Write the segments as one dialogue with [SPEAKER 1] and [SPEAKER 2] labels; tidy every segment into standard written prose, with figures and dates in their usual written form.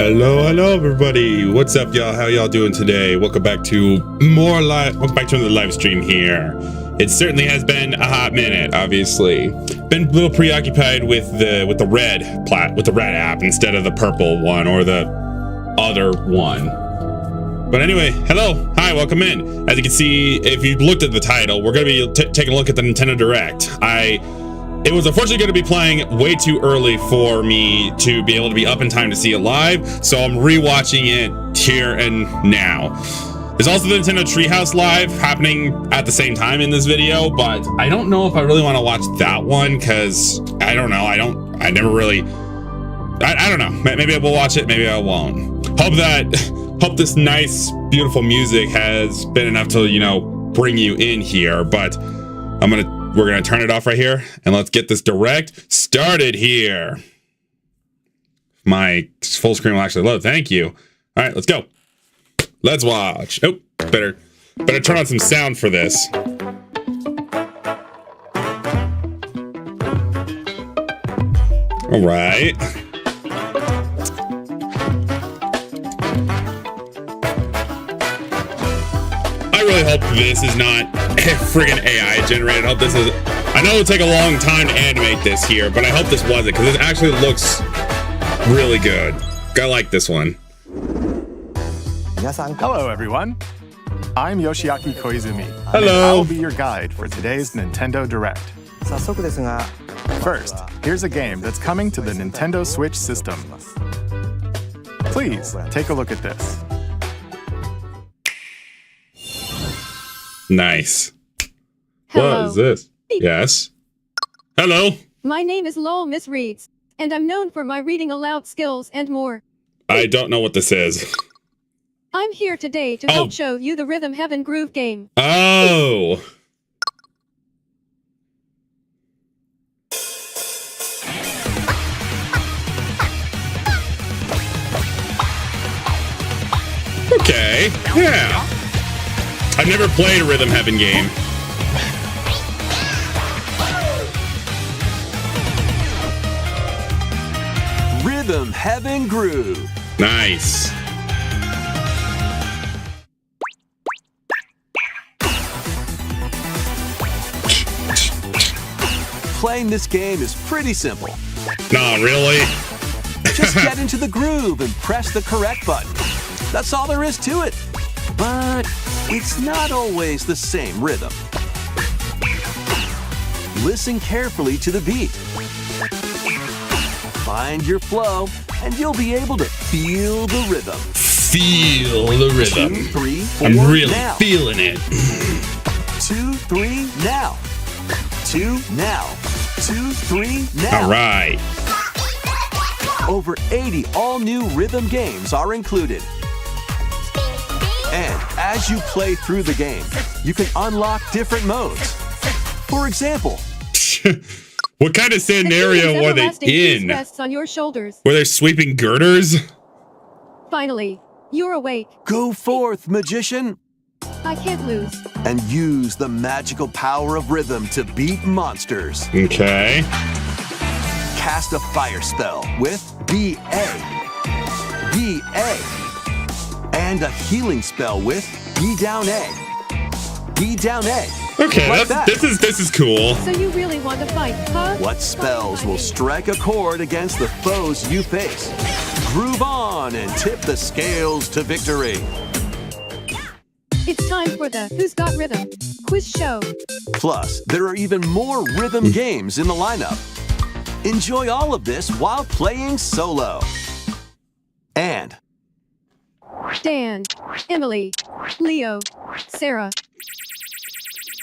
[SPEAKER 1] Hello, everybody. What's up, y'all? How y'all doing today? Welcome back to another live stream here. It certainly has been a hot minute. Obviously, been a little preoccupied with the red app instead of the purple one or the other one. But anyway, hello, hi, welcome in. As you can see, if you looked at the title, we're gonna be taking a look at the Nintendo Direct. It was unfortunately going to be playing way too early for me to be able to be up in time to see it live, so I'm rewatching it here and now. There's also the Nintendo Treehouse Live happening at the same time in this video, but I don't know if I really want to watch that one because I don't know. I don't know. Maybe I will watch it, maybe I won't. Hope this nice, beautiful music has been enough to, bring you in here, but we're gonna turn it off right here and let's get this direct started here. My full screen will actually load. Thank you. All right, let's go. Let's watch. Oh, better turn on some sound for this. All right. I really hope this is not friggin' AI generated. I know it'll take a long time to animate this here, but I hope this wasn't, because it actually looks really good. I like this one.
[SPEAKER 2] Hello, everyone. I'm Yoshiaki Koizumi.
[SPEAKER 1] Hello.
[SPEAKER 2] I'll be your guide for today's Nintendo Direct. First, here's a game that's coming to the Nintendo Switch system. Please take a look at this.
[SPEAKER 1] Nice.
[SPEAKER 3] Hello.
[SPEAKER 1] What is this? Yes. Hello.
[SPEAKER 3] My name is Lowell Miss Reeds, and I'm known for my reading aloud skills and more.
[SPEAKER 1] I don't know what this is.
[SPEAKER 3] I'm here today to help show you the Rhythm Heaven Groove game.
[SPEAKER 1] Oh. Okay. Yeah. I've never played a Rhythm Heaven game.
[SPEAKER 4] Rhythm Heaven Groove.
[SPEAKER 1] Nice.
[SPEAKER 4] Playing this game is pretty simple.
[SPEAKER 1] Nah, really?
[SPEAKER 4] Just get into the groove and press the correct button. That's all there is to it. But it's not always the same rhythm. Listen carefully to the beat. Find your flow, and you'll be able to feel the rhythm.
[SPEAKER 1] Feel the rhythm.
[SPEAKER 4] 2, 3, 4,
[SPEAKER 1] I'm really
[SPEAKER 4] now.
[SPEAKER 1] feeling it.
[SPEAKER 4] 2, 3, now. 2, now. 2, 3, now.
[SPEAKER 1] All right.
[SPEAKER 4] Over 80 all-new rhythm games are included. And as you play through the game, you can unlock different modes. For example,
[SPEAKER 1] what kind of scenario were they in?
[SPEAKER 3] Rests on your shoulders.
[SPEAKER 1] Were they sweeping girders?
[SPEAKER 3] Finally, you're awake.
[SPEAKER 4] go forth, magician,
[SPEAKER 3] I can't lose.
[SPEAKER 4] and use the magical power of rhythm to beat monsters.
[SPEAKER 1] Okay.
[SPEAKER 4] Cast a fire spell with B.A. B.A. and a healing spell with B down A. B down A.
[SPEAKER 1] Okay,
[SPEAKER 4] Like that.
[SPEAKER 1] this is cool.
[SPEAKER 3] So you really want to fight, huh?
[SPEAKER 4] What spells will strike a chord against the foes you face? Groove on and tip the scales to victory.
[SPEAKER 3] It's time for the Who's Got Rhythm quiz show.
[SPEAKER 4] Plus, there are even more rhythm games in the lineup. Enjoy all of this while playing solo. And
[SPEAKER 3] Dan, Emily, Leo, Sarah.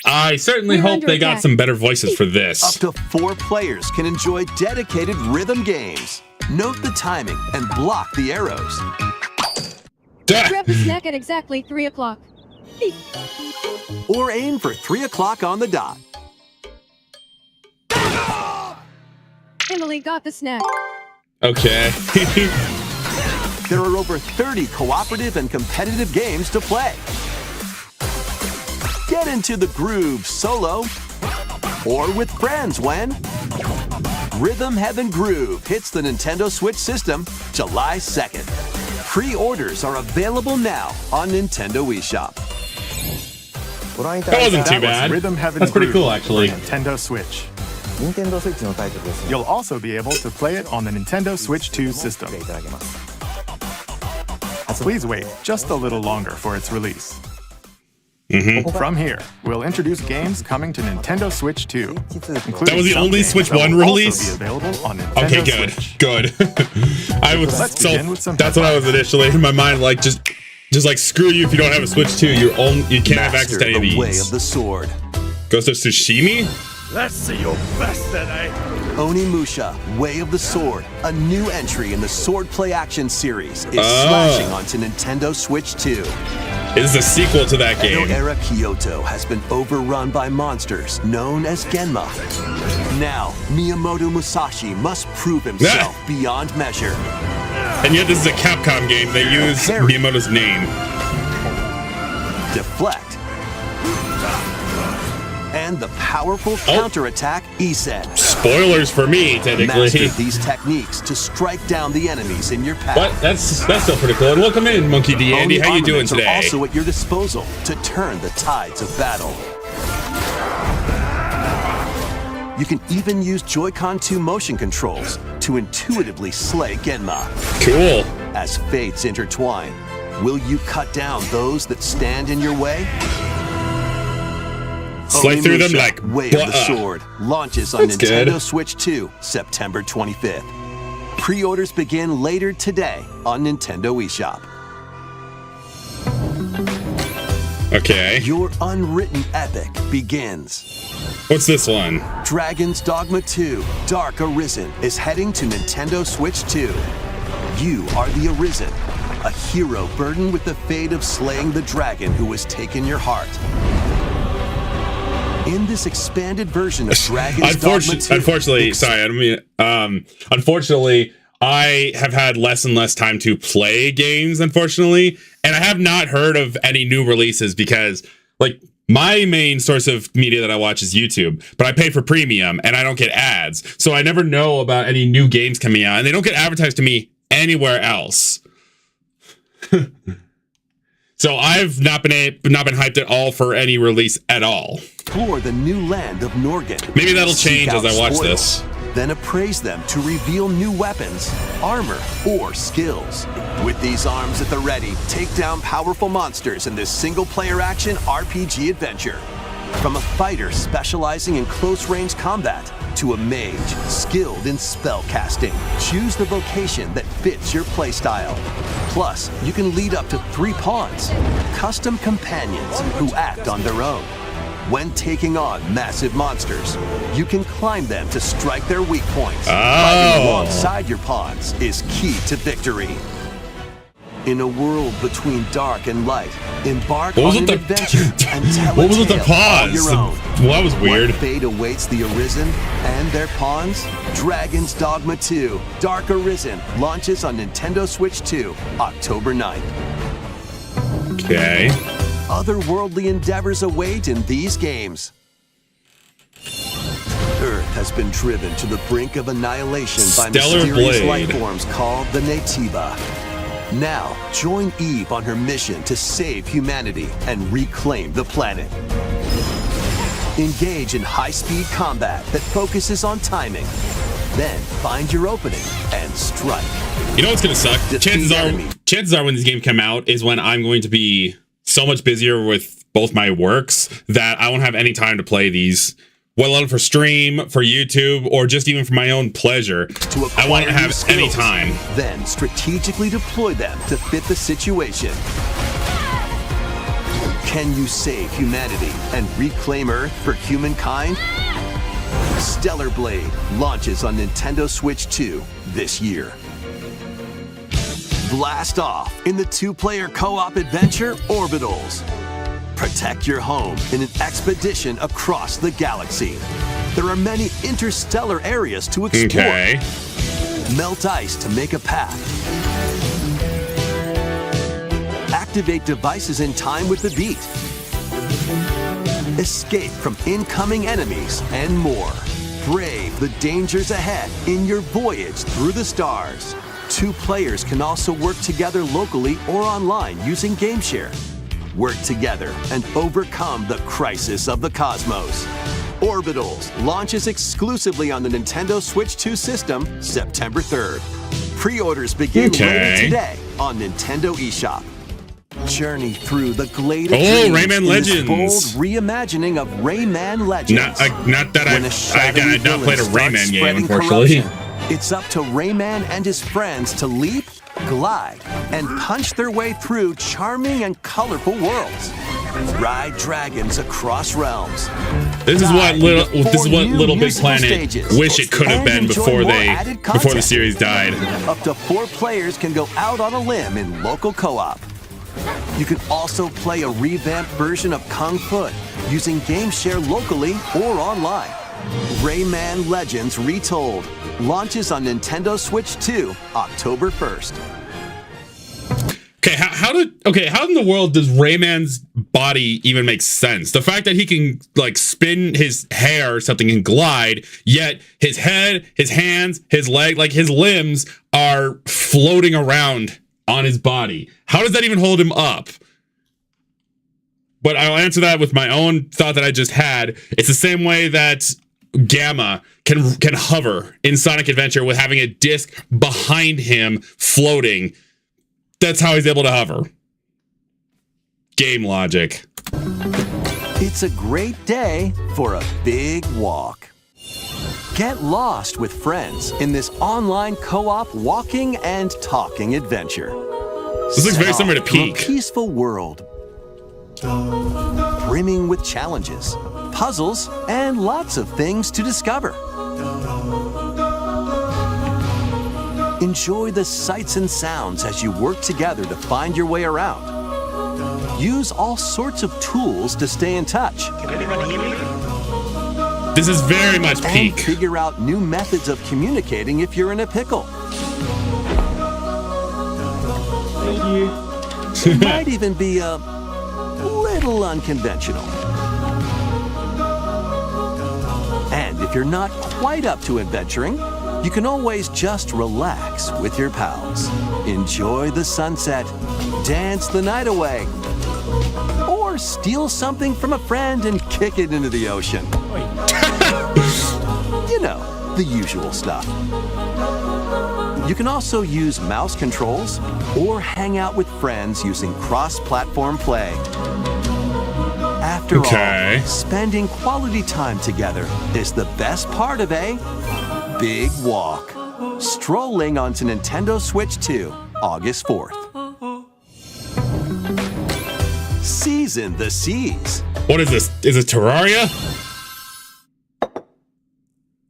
[SPEAKER 1] I certainly
[SPEAKER 3] We're
[SPEAKER 1] hope
[SPEAKER 3] under
[SPEAKER 1] they got
[SPEAKER 3] attack.
[SPEAKER 1] some better voices for
[SPEAKER 4] up
[SPEAKER 1] this.
[SPEAKER 4] to 4 players can enjoy dedicated rhythm games. Note the timing and block the arrows.
[SPEAKER 3] Grab the snack at exactly 3 o'clock.
[SPEAKER 4] Or aim for 3 o'clock on the dot.
[SPEAKER 3] Emily got the snack.
[SPEAKER 1] Okay.
[SPEAKER 4] There are over 30 cooperative and competitive games to play. Get into the groove solo or with friends when Rhythm Heaven Groove hits the Nintendo Switch system July 2nd. Pre-orders are available now on Nintendo eShop.
[SPEAKER 1] That wasn't too bad.
[SPEAKER 2] Rhythm Heaven
[SPEAKER 1] That's pretty
[SPEAKER 2] Groove
[SPEAKER 1] cool, actually.
[SPEAKER 2] for Nintendo Switch.
[SPEAKER 5] 任天堂スイッチのタイトルですね。
[SPEAKER 2] You'll also be able to play it on the Nintendo Switch 2 system.
[SPEAKER 5] プレイいただけます。
[SPEAKER 2] Please wait just a little longer for its release.
[SPEAKER 1] Mm-hmm.
[SPEAKER 2] From here, we'll introduce games coming to Nintendo Switch 2, including
[SPEAKER 1] That was the
[SPEAKER 2] some
[SPEAKER 1] only
[SPEAKER 2] games
[SPEAKER 1] Switch
[SPEAKER 2] that will
[SPEAKER 1] 1
[SPEAKER 2] also
[SPEAKER 1] release?
[SPEAKER 2] be available on Nintendo
[SPEAKER 1] Okay, good,
[SPEAKER 2] Switch.
[SPEAKER 1] good. I was
[SPEAKER 2] Let's
[SPEAKER 1] so
[SPEAKER 2] begin with some
[SPEAKER 1] that's what I was initially in my mind, like just like screw you if you don't have a Switch 2. You can't have access
[SPEAKER 4] Master
[SPEAKER 1] to any of
[SPEAKER 4] the way
[SPEAKER 1] these.
[SPEAKER 4] of the sword.
[SPEAKER 1] Ghost of Tsushima?
[SPEAKER 6] Let's see your best today.
[SPEAKER 4] Onimusha, Way of the Sword, a new entry in the Sword Play Action series, is slashing onto Nintendo Switch 2.
[SPEAKER 1] It is a sequel to that
[SPEAKER 4] Edo
[SPEAKER 1] game.
[SPEAKER 4] era Kyoto has been overrun by monsters known as Genma. Now, Miyamoto Musashi must prove himself beyond measure.
[SPEAKER 1] And yet this is a Capcom game. They use
[SPEAKER 4] Parry.
[SPEAKER 1] Miyamoto's name.
[SPEAKER 4] Deflect. And the powerful counterattack Isen.
[SPEAKER 1] Spoilers for me,
[SPEAKER 4] Master
[SPEAKER 1] technically.
[SPEAKER 4] these techniques to strike down the enemies in your path.
[SPEAKER 1] But that's still pretty cool. And welcome in, Monkey D. Andy.
[SPEAKER 4] Oni
[SPEAKER 1] How you doing
[SPEAKER 4] armaments are
[SPEAKER 1] today?
[SPEAKER 4] also at your disposal to turn the tides of battle. You can even use Joy-Con 2 motion controls to intuitively slay Genma.
[SPEAKER 1] Cool.
[SPEAKER 4] As fates intertwine, will you cut down those that stand in your way?
[SPEAKER 1] Slay through them
[SPEAKER 4] Onimusha,
[SPEAKER 1] like
[SPEAKER 4] Way of the
[SPEAKER 1] butter.
[SPEAKER 4] Sword launches on
[SPEAKER 1] That's
[SPEAKER 4] Nintendo
[SPEAKER 1] good.
[SPEAKER 4] Switch 2, September 25th. Pre-orders begin later today on Nintendo eShop.
[SPEAKER 1] Okay.
[SPEAKER 4] Your unwritten epic begins.
[SPEAKER 1] What's this one?
[SPEAKER 4] Dragon's Dogma 2 Dark Arisen is heading to Nintendo Switch 2. You are the Arisen, a hero burdened with the fate of slaying the dragon who has taken your heart. In this expanded version of Dragon's Dogma 2,
[SPEAKER 1] Unfortunately, sorry, I don't mean. Unfortunately, I have had less and less time to play games. Unfortunately, and I have not heard of any new releases because, like, my main source of media that I watch is YouTube, but I pay for premium and I don't get ads, so I never know about any new games coming out, and they don't get advertised to me anywhere else. So I've not been hyped at all for any release at all.
[SPEAKER 4] Explore the new land of Norgan.
[SPEAKER 1] Maybe that'll
[SPEAKER 4] Seek
[SPEAKER 1] change as
[SPEAKER 4] out
[SPEAKER 1] I watch
[SPEAKER 4] spoils,
[SPEAKER 1] this.
[SPEAKER 4] Then appraise them to reveal new weapons, armor, or skills. With these arms at the ready, take down powerful monsters in this single-player action RPG adventure. From a fighter specializing in close-range combat to a mage skilled in spell casting, choose the vocation that fits your playstyle. Plus, you can lead up to 3 pawns, custom companions who act on their own. When taking on massive monsters, you can climb them to strike their weak points. Fighting alongside your pawns is key to victory. In a world between dark and light, embark on an adventure and tell
[SPEAKER 1] What was
[SPEAKER 4] a
[SPEAKER 1] with the
[SPEAKER 4] tale
[SPEAKER 1] pawns?
[SPEAKER 4] on your own.
[SPEAKER 1] Well, that was weird.
[SPEAKER 4] What fate awaits the Arisen and their pawns? Dragon's Dogma 2 Dark Arisen launches on Nintendo Switch 2, October 9th.
[SPEAKER 1] Okay.
[SPEAKER 4] Otherworldly endeavors await in these games. Earth has been driven to the brink of annihilation by
[SPEAKER 1] Stellar
[SPEAKER 4] mysterious
[SPEAKER 1] Blade.
[SPEAKER 4] life forms called the Naytiba. Now, join Eve on her mission to save humanity and reclaim the planet. Engage in high-speed combat that focuses on timing. Then find your opening and strike.
[SPEAKER 1] You know what's gonna suck?
[SPEAKER 4] Defeat enemy.
[SPEAKER 1] Chances are when these games come out is when I'm going to be so much busier with both my works that I won't have any time to play these. Well, alone for stream, for YouTube, or just even for my own pleasure.
[SPEAKER 4] To
[SPEAKER 1] I won't
[SPEAKER 4] acquire
[SPEAKER 1] have
[SPEAKER 4] new
[SPEAKER 1] any
[SPEAKER 4] skills,
[SPEAKER 1] time.
[SPEAKER 4] Then strategically deploy them to fit the situation. Can you save humanity and reclaim Earth for humankind? Stellar Blade launches on Nintendo Switch 2 this year. Blast off in the 2-player co-op adventure Orbitals. Protect your home in an expedition across the galaxy. There are many interstellar areas to explore.
[SPEAKER 1] Okay.
[SPEAKER 4] Melt ice to make a path. Activate devices in time with the beat. Escape from incoming enemies and more. brave the dangers ahead in your voyage through the stars. 2 players can also work together locally or online using GameShare. Work together and overcome the crisis of the cosmos. Orbitals launches exclusively on the Nintendo Switch 2 system September 3rd. Pre-orders begin later today on Nintendo eShop. Journey through the glade of dreams
[SPEAKER 1] Rayman
[SPEAKER 4] in this
[SPEAKER 1] Legends.
[SPEAKER 4] bold reimagining of Rayman Legends.
[SPEAKER 1] Not that
[SPEAKER 4] When a
[SPEAKER 1] I've
[SPEAKER 4] shadowy
[SPEAKER 1] not played a
[SPEAKER 4] villain
[SPEAKER 1] Rayman
[SPEAKER 4] starts
[SPEAKER 1] game,
[SPEAKER 4] spreading
[SPEAKER 1] unfortunately.
[SPEAKER 4] corruption, it's up to Rayman and his friends to leap, glide, and punch their way through charming and colorful worlds. Ride dragons across realms.
[SPEAKER 1] This is what Little Big
[SPEAKER 4] musical
[SPEAKER 1] Planet
[SPEAKER 4] stages.
[SPEAKER 1] wish it could have
[SPEAKER 4] And
[SPEAKER 1] been
[SPEAKER 4] enjoy
[SPEAKER 1] before
[SPEAKER 4] more
[SPEAKER 1] the
[SPEAKER 4] added content.
[SPEAKER 1] series died.
[SPEAKER 4] Up to 4 players can go out on a limb in local co-op. You can also play a revamped version of Kung Fu using GameShare locally or online. Rayman Legends Retold launches on Nintendo Switch 2 October 1st.
[SPEAKER 1] Okay, how in the world does Rayman's body even make sense? The fact that he can like spin his hair or something and glide, yet his head, his hands, his leg, like his limbs are floating around on his body. How does that even hold him up? But I'll answer that with my own thought that I just had. It's the same way that Gamma can hover in Sonic Adventure with having a disc behind him floating. That's how he's able to hover. Game logic.
[SPEAKER 4] It's a great day for a big walk. Get lost with friends in this online co-op walking and talking adventure.
[SPEAKER 1] This looks very similar to
[SPEAKER 4] Set off
[SPEAKER 1] Peak.
[SPEAKER 4] a peaceful world, brimming with challenges, puzzles, and lots of things to discover. Enjoy the sights and sounds as you work together to find your way around. Use all sorts of tools to stay in touch.
[SPEAKER 1] This is very much
[SPEAKER 4] And
[SPEAKER 1] Peak.
[SPEAKER 4] figure out new methods of communicating if you're in a pickle. It might even be a little unconventional. And if you're not quite up to adventuring, you can always just relax with your pals. Enjoy the sunset, dance the night away, or steal something from a friend and kick it into the ocean. You know, the usual stuff. You can also use mouse controls or hang out with friends using cross-platform play. After
[SPEAKER 1] Okay.
[SPEAKER 4] all, spending quality time together is the best part of a big walk. Strolling onto Nintendo Switch 2, August 4th. Season the Seas.
[SPEAKER 1] What is this? Is it Terraria?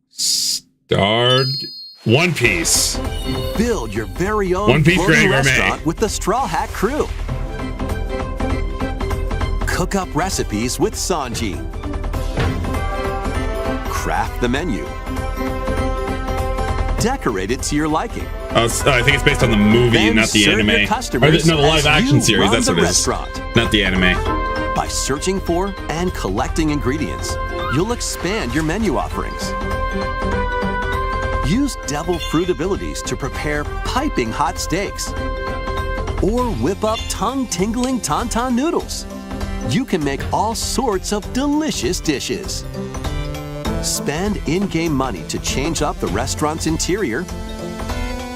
[SPEAKER 1] Starred One Piece.
[SPEAKER 4] Build your very own
[SPEAKER 1] One Piece
[SPEAKER 4] floating
[SPEAKER 1] Granny Gourmet.
[SPEAKER 4] restaurant with the Straw Hat Crew. Cook up recipes with Sanji. Craft the menu. Decorate it to your liking.
[SPEAKER 1] I think it's based on the movie,
[SPEAKER 4] Then
[SPEAKER 1] not the
[SPEAKER 4] serve
[SPEAKER 1] anime.
[SPEAKER 4] your customers
[SPEAKER 1] The live
[SPEAKER 4] as
[SPEAKER 1] action
[SPEAKER 4] you
[SPEAKER 1] series.
[SPEAKER 4] run
[SPEAKER 1] That's
[SPEAKER 4] the
[SPEAKER 1] what it is.
[SPEAKER 4] restaurant.
[SPEAKER 1] Not the anime.
[SPEAKER 4] By searching for and collecting ingredients, you'll expand your menu offerings. Use devil fruit abilities to prepare piping hot steaks. Or whip up tongue-tingling tauntaun noodles. You can make all sorts of delicious dishes. Spend in-game money to change up the restaurant's interior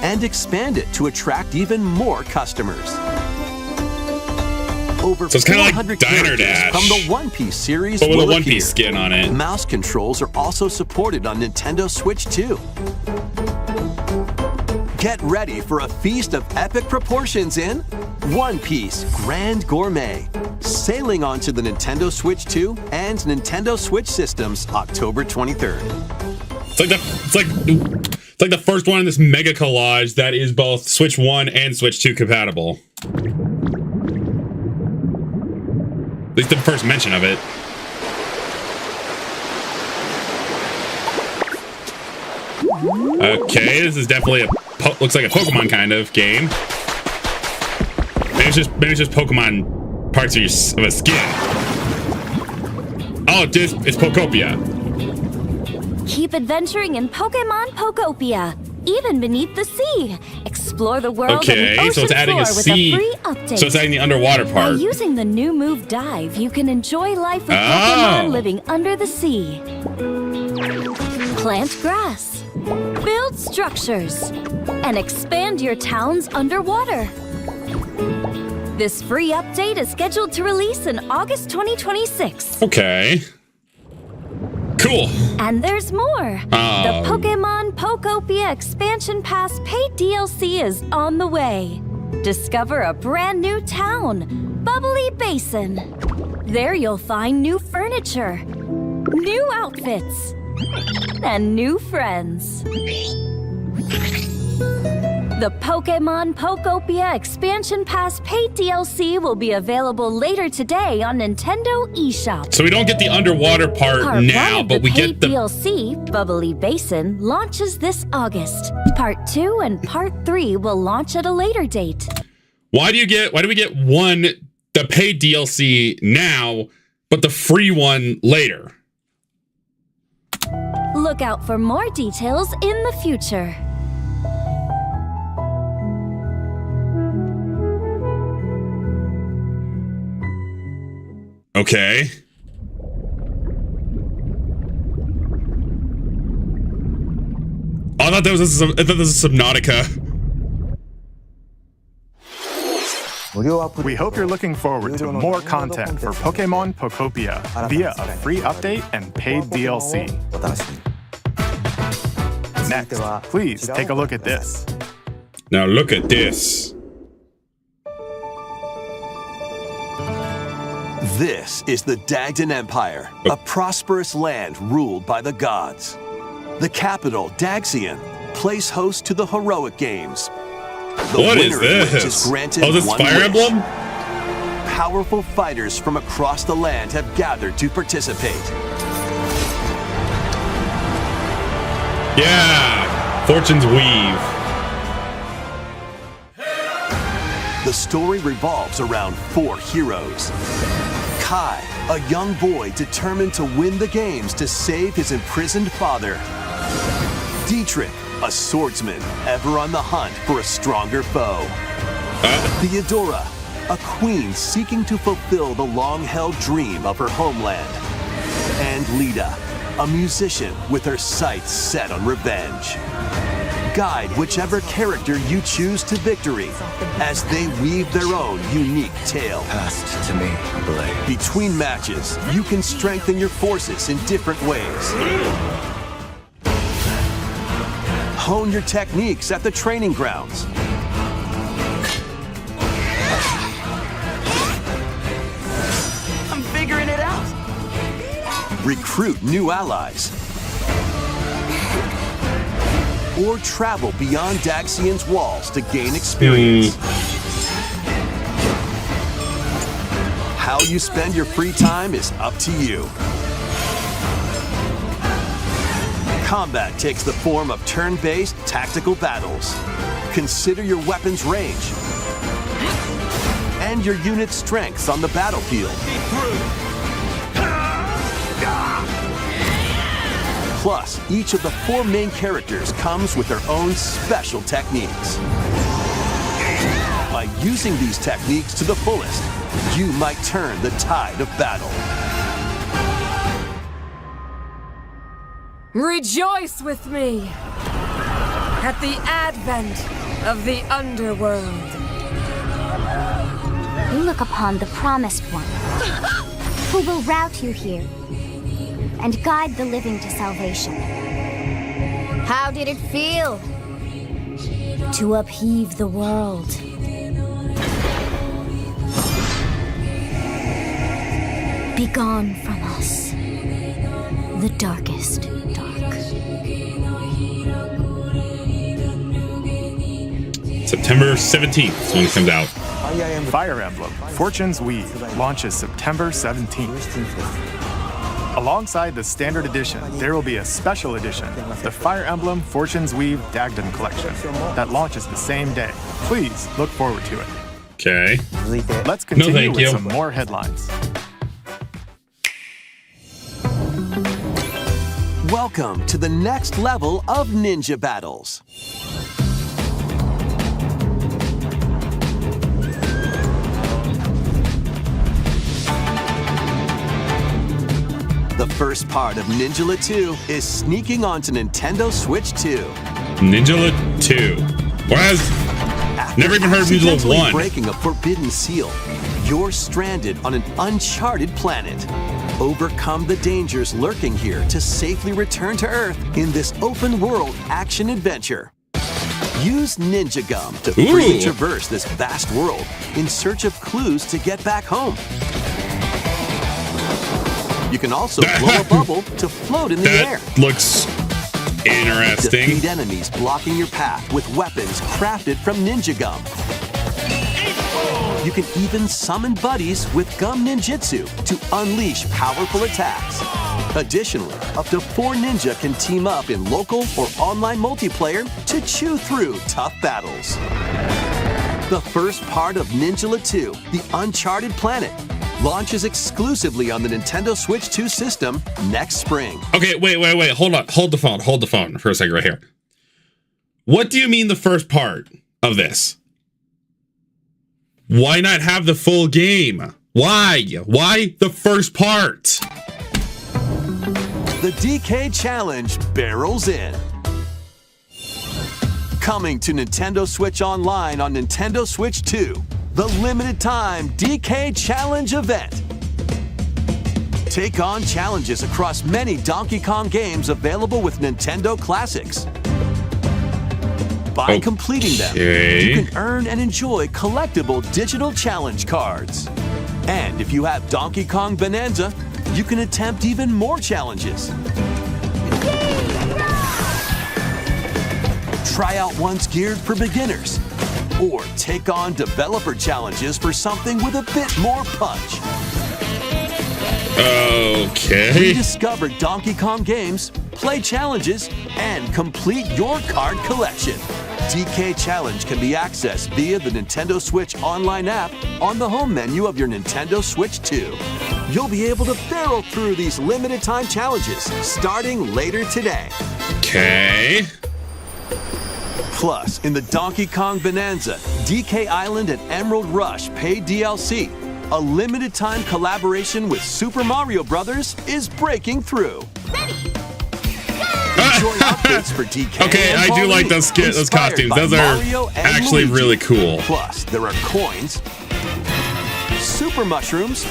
[SPEAKER 4] and expand it to attract even more customers. Over
[SPEAKER 1] So it's kinda like
[SPEAKER 4] 400
[SPEAKER 1] Diner
[SPEAKER 4] characters
[SPEAKER 1] Dash,
[SPEAKER 4] from the One Piece series
[SPEAKER 1] but with a
[SPEAKER 4] will
[SPEAKER 1] One
[SPEAKER 4] appear.
[SPEAKER 1] Piece skin on it.
[SPEAKER 4] Mouse controls are also supported on Nintendo Switch 2. Get ready for a feast of epic proportions in One Piece Grand Gourmet, sailing onto the Nintendo Switch 2 and Nintendo Switch systems October 23rd.
[SPEAKER 1] It's like the first one in this mega collage that is both Switch 1 and Switch 2 compatible. At least the first mention of it. Okay, this is definitely looks like a Pokemon kind of game. Maybe it's just Pokemon parts of of a skin. Oh, it's Pokopia.
[SPEAKER 7] Keep adventuring in Pokemon Pokopia, even beneath the sea. Explore the world and the ocean
[SPEAKER 1] so it's adding
[SPEAKER 7] floor
[SPEAKER 1] a
[SPEAKER 7] with
[SPEAKER 1] sea.
[SPEAKER 7] a free update.
[SPEAKER 1] So it's adding the underwater
[SPEAKER 7] By
[SPEAKER 1] part.
[SPEAKER 7] using the new move Dive, you can enjoy life with Pokemon living under the sea. Plant grass, build structures, and expand your towns underwater. This free update is scheduled to release in August 2026.
[SPEAKER 1] Okay. Cool.
[SPEAKER 7] And there's more. The Pokemon Pokopia Expansion Pass paid DLC is on the way. Discover a brand new town, Bubbly Basin. There you'll find new furniture, new outfits, and new friends. The Pokemon Pokopia Expansion Pass paid DLC will be available later today on Nintendo eShop.
[SPEAKER 1] So we don't get the underwater part now, but we get the
[SPEAKER 7] DLC, Bubbly Basin, launches this August. Part 2 and Part 3 will launch at a later date.
[SPEAKER 1] Why do we get the paid DLC now, but the free one later?
[SPEAKER 7] Look out for more details in the future.
[SPEAKER 1] Okay. Oh, I thought this was Subnautica.
[SPEAKER 2] We hope you're looking forward to more content for Pokemon Pokopia via a free update and paid DLC. Next, please take a look at this.
[SPEAKER 1] Now look at this.
[SPEAKER 4] This is the Dagdan Empire, a prosperous land ruled by the gods. The capital, Daxian, plays host to the heroic games.
[SPEAKER 1] What is this? Oh, this Fire Emblem?
[SPEAKER 4] Powerful fighters from across the land have gathered to participate.
[SPEAKER 1] Yeah, Fortune's Weave.
[SPEAKER 4] The story revolves around 4 heroes. Kai, a young boy determined to win the games to save his imprisoned father. Dietrich, a swordsman ever on the hunt for a stronger foe. Theodora, a queen seeking to fulfill the long-held dream of her homeland. And Lita, a musician with her sights set on revenge. Guide whichever character you choose to victory as they weave their own unique tale.
[SPEAKER 5] Passed to me, Blade.
[SPEAKER 4] Between matches, you can strengthen your forces in different ways. Hone your techniques at the training grounds.
[SPEAKER 8] I'm figuring it out.
[SPEAKER 4] Recruit new allies. Or travel beyond Daxian's walls to gain experience. How you spend your free time is up to you. Combat takes the form of turn-based tactical battles. Consider your weapon's range and your unit's strengths on the battlefield. Plus, each of the 4 main characters comes with their own special techniques. By using these techniques to the fullest, you might turn the tide of battle.
[SPEAKER 9] Rejoice with me at the advent of the underworld.
[SPEAKER 10] You look upon the Promised One, who will route you here and guide the living to salvation. How did it feel to upheave the world? Begone from us, the darkest dark.
[SPEAKER 1] September 17th is when it comes out.
[SPEAKER 2] Fire Emblem Fortune's Weave launches September 17th. Alongside the standard edition, there will be a special edition, the Fire Emblem Fortune's Weave Dagdan Collection, that launches the same day. Please look forward to it.
[SPEAKER 1] Okay.
[SPEAKER 2] Let's continue
[SPEAKER 1] thank
[SPEAKER 2] with
[SPEAKER 1] you.
[SPEAKER 2] some more headlines.
[SPEAKER 4] Welcome to the next level of ninja battles. The first part of Ninjala 2 is sneaking onto Nintendo Switch 2.
[SPEAKER 1] Ninjala 2. Whereas, never even heard of Ninjala 1.
[SPEAKER 4] Breaking a forbidden seal, you're stranded on an uncharted planet. Overcome the dangers lurking here to safely return to Earth in this open-world action-adventure. Use Ninja Gum to freely traverse this vast world in search of clues to get back home. You can also blow a bubble to float in the air.
[SPEAKER 1] That looks interesting.
[SPEAKER 4] Defeat enemies blocking your path with weapons crafted from Ninja Gum. You can even summon buddies with Gum Ninjutsu to unleash powerful attacks. Additionally, up to 4 ninja can team up in local or online multiplayer to chew through tough battles. The first part of Ninjala 2, The Uncharted Planet, launches exclusively on the Nintendo Switch 2 system next spring.
[SPEAKER 1] Okay, wait. Hold on. Hold the phone for a second right here. What do you mean the first part of this? Why not have the full game? Why? Why the first part?
[SPEAKER 4] The DK Challenge barrels in. Coming to Nintendo Switch Online on Nintendo Switch 2, the limited time DK Challenge event. Take on challenges across many Donkey Kong games available with Nintendo Classics. By completing them, you can earn and enjoy collectible digital challenge cards. And if you have Donkey Kong Bonanza, you can attempt even more challenges. Try out ones geared for beginners, or take on developer challenges for something with a bit more punch.
[SPEAKER 1] Okay.
[SPEAKER 4] Rediscover Donkey Kong games, play challenges, and complete your card collection. DK Challenge can be accessed via the Nintendo Switch Online app on the home menu of your Nintendo Switch 2. You'll be able to barrel through these limited time challenges starting later today.
[SPEAKER 1] Okay.
[SPEAKER 4] Plus, in the Donkey Kong Bonanza, DK Island and Emerald Rush paid DLC, a limited time collaboration with Super Mario Bros. Is breaking through. Enjoy updates for DK.
[SPEAKER 1] Okay, I do like those costumes. Those are actually really cool.
[SPEAKER 4] Plus, there are coins, super mushrooms,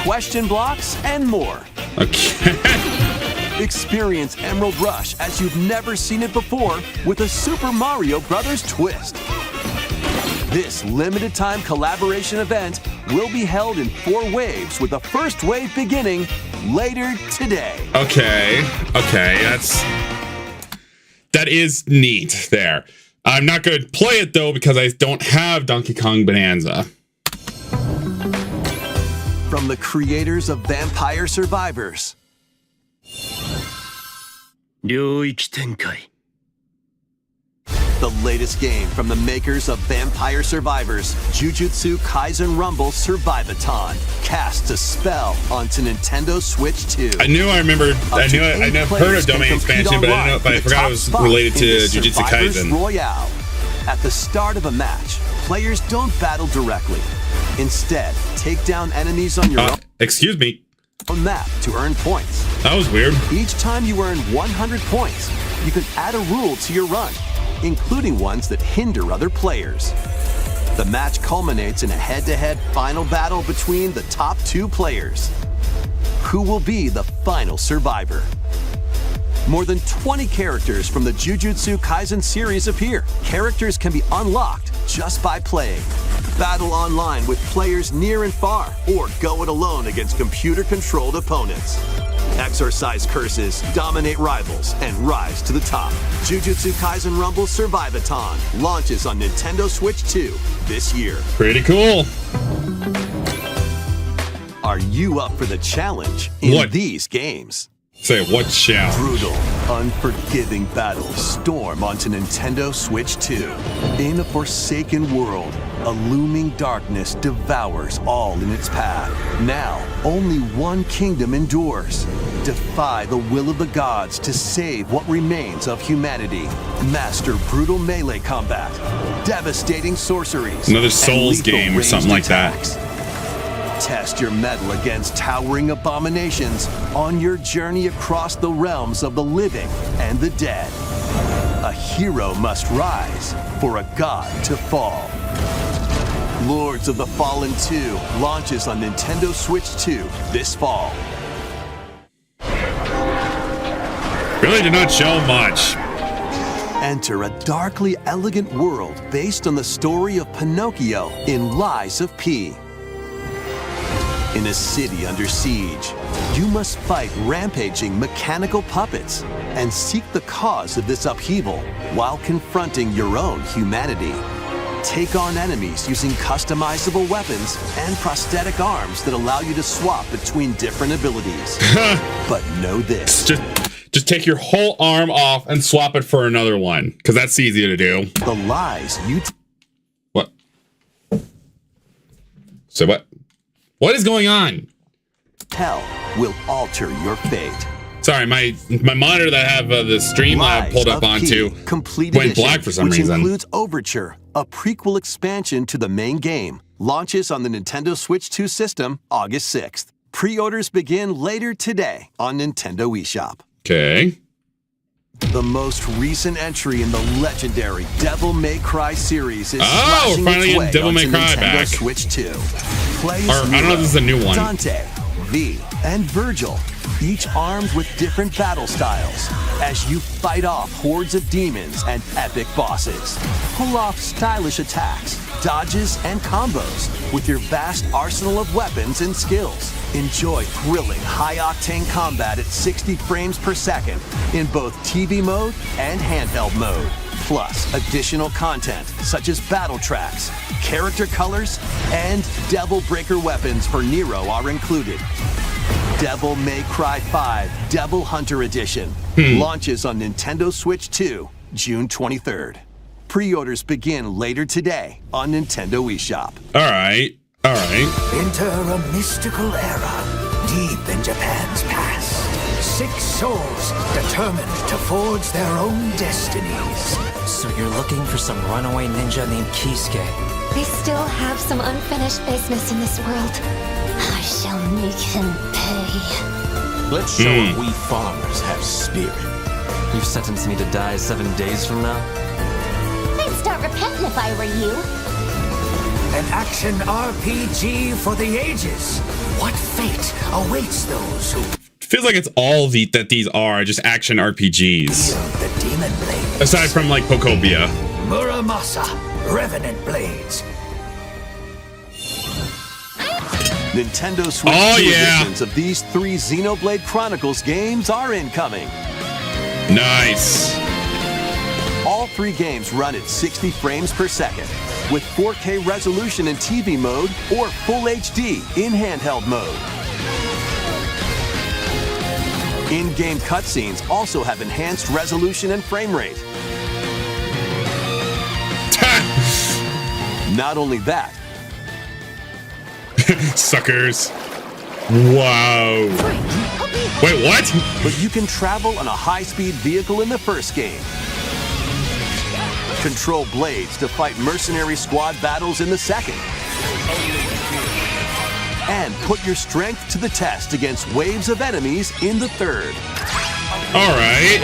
[SPEAKER 4] question blocks, and more.
[SPEAKER 1] Okay.
[SPEAKER 4] Experience Emerald Rush as you've never seen it before with a Super Mario Bros. Twist. This limited time collaboration event will be held in 4 waves with the first wave beginning later today.
[SPEAKER 1] Okay, that is neat there. I'm not going to play it though because I don't have Donkey Kong Bonanza.
[SPEAKER 4] From the creators of Vampire Survivors. The latest game from the makers of Vampire Survivors, Jujutsu Kaisen Rumble Survivathon, casts a spell onto Nintendo Switch 2.
[SPEAKER 1] I've heard of domain expansion, but I forgot it was related to Jujutsu Kaisen.
[SPEAKER 4] Royale. At the start of a match, players don't battle directly. Instead, take down enemies on your own map to earn points.
[SPEAKER 1] That was weird.
[SPEAKER 4] Each time you earn 100 points, you can add a rule to your run, including ones that hinder other players. The match culminates in a head-to-head final battle between the top 2 players. Who will be the final survivor? More than 20 characters from the Jujutsu Kaisen series appear. Characters can be unlocked just by playing. Battle online with players near and far, or go it alone against computer-controlled opponents. Exorcise curses, dominate rivals, and rise to the top. Jujutsu Kaisen Rumble Survivathon launches on Nintendo Switch 2 this year.
[SPEAKER 1] Pretty cool.
[SPEAKER 4] Are you up for the challenge in these games?
[SPEAKER 1] Say what challenge?
[SPEAKER 4] Brutal, Unforgiving battles storm onto Nintendo Switch 2. In a forsaken world, a looming darkness devours all in its path. Now, only one kingdom endures. Defy the will of the gods to save what remains of humanity. Master brutal melee combat, devastating sorceries,
[SPEAKER 1] Another Souls game or something like that.
[SPEAKER 4] Test your mettle against towering abominations on your journey across the realms of the living and the dead. A hero must rise for a god to fall. Lords of the Fallen 2 launches on Nintendo Switch 2 this fall.
[SPEAKER 1] Really did not show much.
[SPEAKER 4] Enter a darkly elegant world based on the story of Pinocchio in Lies of P. In a city under siege, you must fight rampaging mechanical puppets and seek the cause of this upheaval while confronting your own humanity. Take on enemies using customizable weapons and prosthetic arms that allow you to swap between different abilities. But know this.
[SPEAKER 1] Just take your whole arm off and swap it for another one, because that's easy to do.
[SPEAKER 4] The lies you...
[SPEAKER 1] What? So what? What is going on?
[SPEAKER 4] Tell will alter your fate.
[SPEAKER 1] Sorry, my monitor that I have the Streamlab pulled up onto went black for some reason.
[SPEAKER 4] Which includes Overture, a prequel expansion to the main game. Launches on the Nintendo Switch 2 system August 6th. Pre-orders begin later today on Nintendo eShop.
[SPEAKER 1] Okay.
[SPEAKER 4] The most recent entry in the legendary Devil May Cry series is
[SPEAKER 1] we're finally getting Devil May Cry
[SPEAKER 4] Nintendo
[SPEAKER 1] back.
[SPEAKER 4] Switch 2. Play
[SPEAKER 1] I don't know if this is a new one.
[SPEAKER 4] Dante, V, and Virgil, each armed with different battle styles, as you fight off hordes of demons and epic bosses. Pull off stylish attacks, dodges, and combos with your vast arsenal of weapons and skills. Enjoy thrilling, high-octane combat at 60 frames per second in both TV mode and handheld mode. Plus, additional content such as battle tracks, character colors, and Devil Breaker weapons for Nero are included. Devil May Cry 5 Devil Hunter Edition launches on Nintendo Switch 2, June 23rd. Pre-orders begin later today on Nintendo eShop.
[SPEAKER 1] All right.
[SPEAKER 11] Enter a mystical era deep in Japan's past. 6 souls determined to forge their own destinies.
[SPEAKER 5] So you're looking for some runaway ninja named Kisuke?
[SPEAKER 10] I still have some unfinished business in this world. I shall make him pay.
[SPEAKER 5] Let's show him we farmers have spirit. You've sentenced me to die 7 days from now?
[SPEAKER 10] I'd start repenting if I were you.
[SPEAKER 11] An action RPG for the ages. What fate awaits those who
[SPEAKER 1] Feels like it's all that these are just action RPGs.
[SPEAKER 11] the demon blades?
[SPEAKER 1] Aside from like Pokopia.
[SPEAKER 11] Muramasa, Revenant Blades.
[SPEAKER 4] Nintendo Switch 2 editions of these 3 Xenoblade Chronicles games are incoming.
[SPEAKER 1] Nice.
[SPEAKER 4] All 3 games run at 60 frames per second with 4K resolution in TV mode or Full HD in handheld mode. In-game cutscenes also have enhanced resolution and frame rate. Not only that,
[SPEAKER 1] suckers. Wow. Wait, what?
[SPEAKER 4] But you can travel on a high-speed vehicle in the first game. Control blades to fight mercenary squad battles in the second. And put your strength to the test against waves of enemies in the third.
[SPEAKER 1] All right.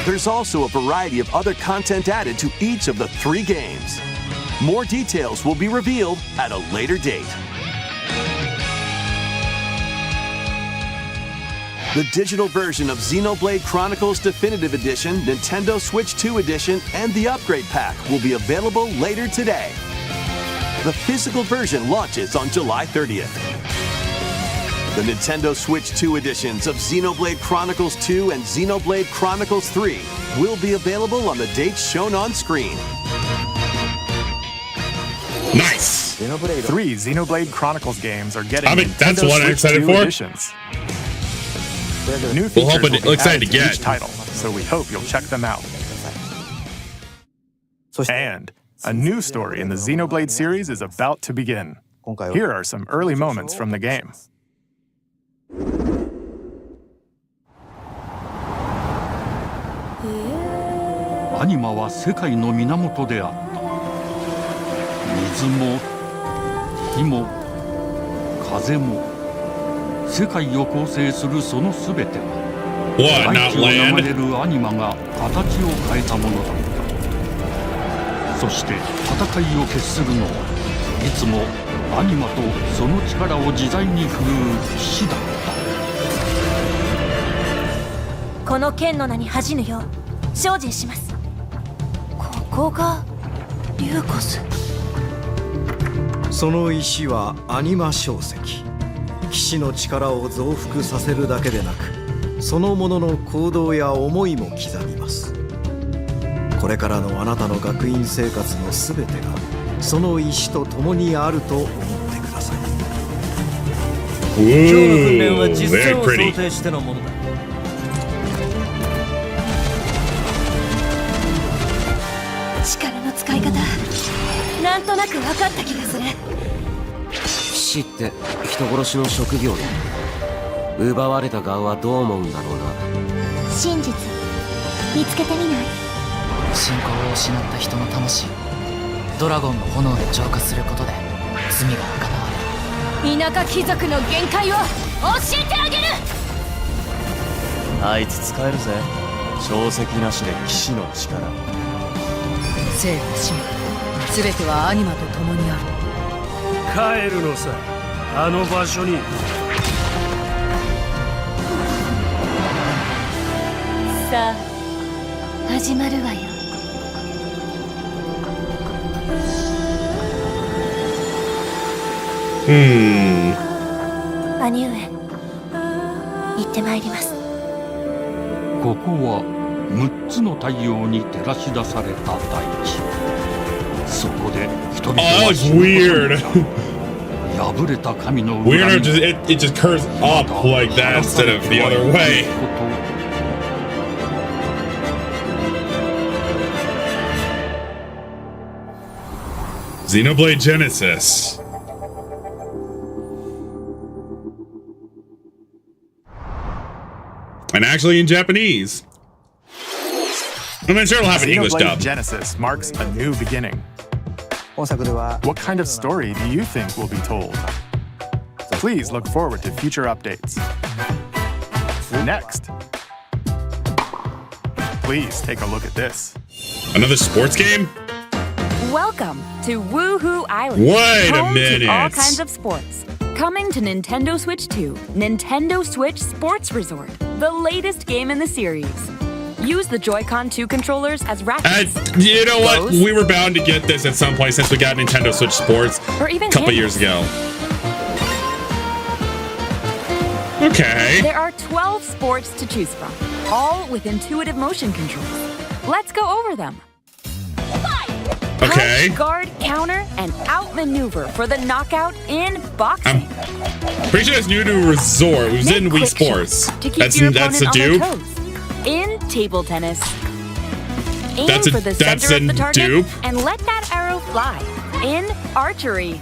[SPEAKER 4] There's also a variety of other content added to each of the 3 games. More details will be revealed at a later date. The digital version of Xenoblade Chronicles Definitive Edition, Nintendo Switch 2 Edition, and the Upgrade Pack will be available later today. The physical version launches on July 30th. The Nintendo Switch 2 editions of Xenoblade Chronicles 2 and Xenoblade Chronicles 3 will be available on the dates shown on screen.
[SPEAKER 1] Nice.
[SPEAKER 2] 3 Xenoblade Chronicles games are getting
[SPEAKER 1] that's
[SPEAKER 2] Nintendo
[SPEAKER 1] what I'm
[SPEAKER 2] Switch
[SPEAKER 1] excited
[SPEAKER 2] 2
[SPEAKER 1] for.
[SPEAKER 2] editions. New
[SPEAKER 1] We'll
[SPEAKER 2] features
[SPEAKER 1] hope
[SPEAKER 2] will
[SPEAKER 1] it
[SPEAKER 2] be
[SPEAKER 1] looks
[SPEAKER 2] added
[SPEAKER 1] excited to
[SPEAKER 2] to
[SPEAKER 1] get.
[SPEAKER 2] each title, so we hope you'll check them out. And a new story in the Xenoblade series is about to begin. Here are some early moments from the game.
[SPEAKER 6] アニマは世界の源であった。水も火も風も世界を構成するそのすべては
[SPEAKER 1] What?
[SPEAKER 6] 大
[SPEAKER 1] Not
[SPEAKER 6] 地を流
[SPEAKER 1] land?
[SPEAKER 6] れるアニマが形を変えたものだった。そして戦いを決するのはいつもアニマとその力を自在に振るう騎士だった。
[SPEAKER 7] この剣の名に恥じぬよう精進します。ここがリューコス。
[SPEAKER 12] その石はアニマ小石。騎士の力を増幅させるだけでなく、そのものの行動や思いも刻みます。これからのあなたの学院生活のすべてがその石と共にあると思ってください。
[SPEAKER 13] 今日の訓練は実戦を想定してのものだ。
[SPEAKER 7] 力の使い方、なんとなく分かった気がする。
[SPEAKER 14] 騎士って人殺しの職業で、奪われた側はどう思うんだろうな。
[SPEAKER 10] 真実見つけてみない？
[SPEAKER 15] 信仰を失った人の魂をドラゴンの炎で浄化することで罪が贖われ、
[SPEAKER 9] 田舎貴族の限界を教えてあげる。
[SPEAKER 13] あいつ使えるぜ。小石なしで騎士の力。
[SPEAKER 9] 生と死すべてはアニマと共にある。
[SPEAKER 6] 帰るのさ、あの場所に。
[SPEAKER 7] さあ始まるわよ。兄上、行ってまいります。
[SPEAKER 6] ここは6つの太陽に照らし出された大地。そこで人々は死ぬことになる。破れた神の裏に
[SPEAKER 1] Weird, it just curves up like that instead of the other way. Xenoblade Genesis. And actually in Japanese. I'm not sure it'll have an English
[SPEAKER 2] Xenoblade
[SPEAKER 1] dub.
[SPEAKER 2] Genesis marks a new beginning. What kind of story do you think will be told? Please look forward to future updates. Next, please take a look at this.
[SPEAKER 1] Another sports game?
[SPEAKER 16] Welcome to Woohoo Island.
[SPEAKER 1] Wait a
[SPEAKER 16] home
[SPEAKER 1] minute.
[SPEAKER 16] To all kinds of sports. Coming to Nintendo Switch 2, Nintendo Switch Sports Resort, the latest game in the series. Use the Joy-Con 2 controllers as rackets.
[SPEAKER 1] You know what? We were bound to get this at some point since we got Nintendo Switch Sports a couple years ago. Okay.
[SPEAKER 16] There are 12 sports to choose from, all with intuitive motion controls. Let's go over them.
[SPEAKER 1] Okay.
[SPEAKER 16] Punch, guard, counter, and outmaneuver for the knockout in boxing.
[SPEAKER 1] Pretty sure it's new to Resort. It was in Wii Sports.
[SPEAKER 16] To keep your
[SPEAKER 1] That's a
[SPEAKER 16] opponent on their
[SPEAKER 1] dupe.
[SPEAKER 16] toes. In table tennis. Aim
[SPEAKER 1] That's a-
[SPEAKER 16] for the
[SPEAKER 1] that's
[SPEAKER 16] center of the
[SPEAKER 1] a
[SPEAKER 16] target
[SPEAKER 1] dupe.
[SPEAKER 16] and let that arrow fly. In archery.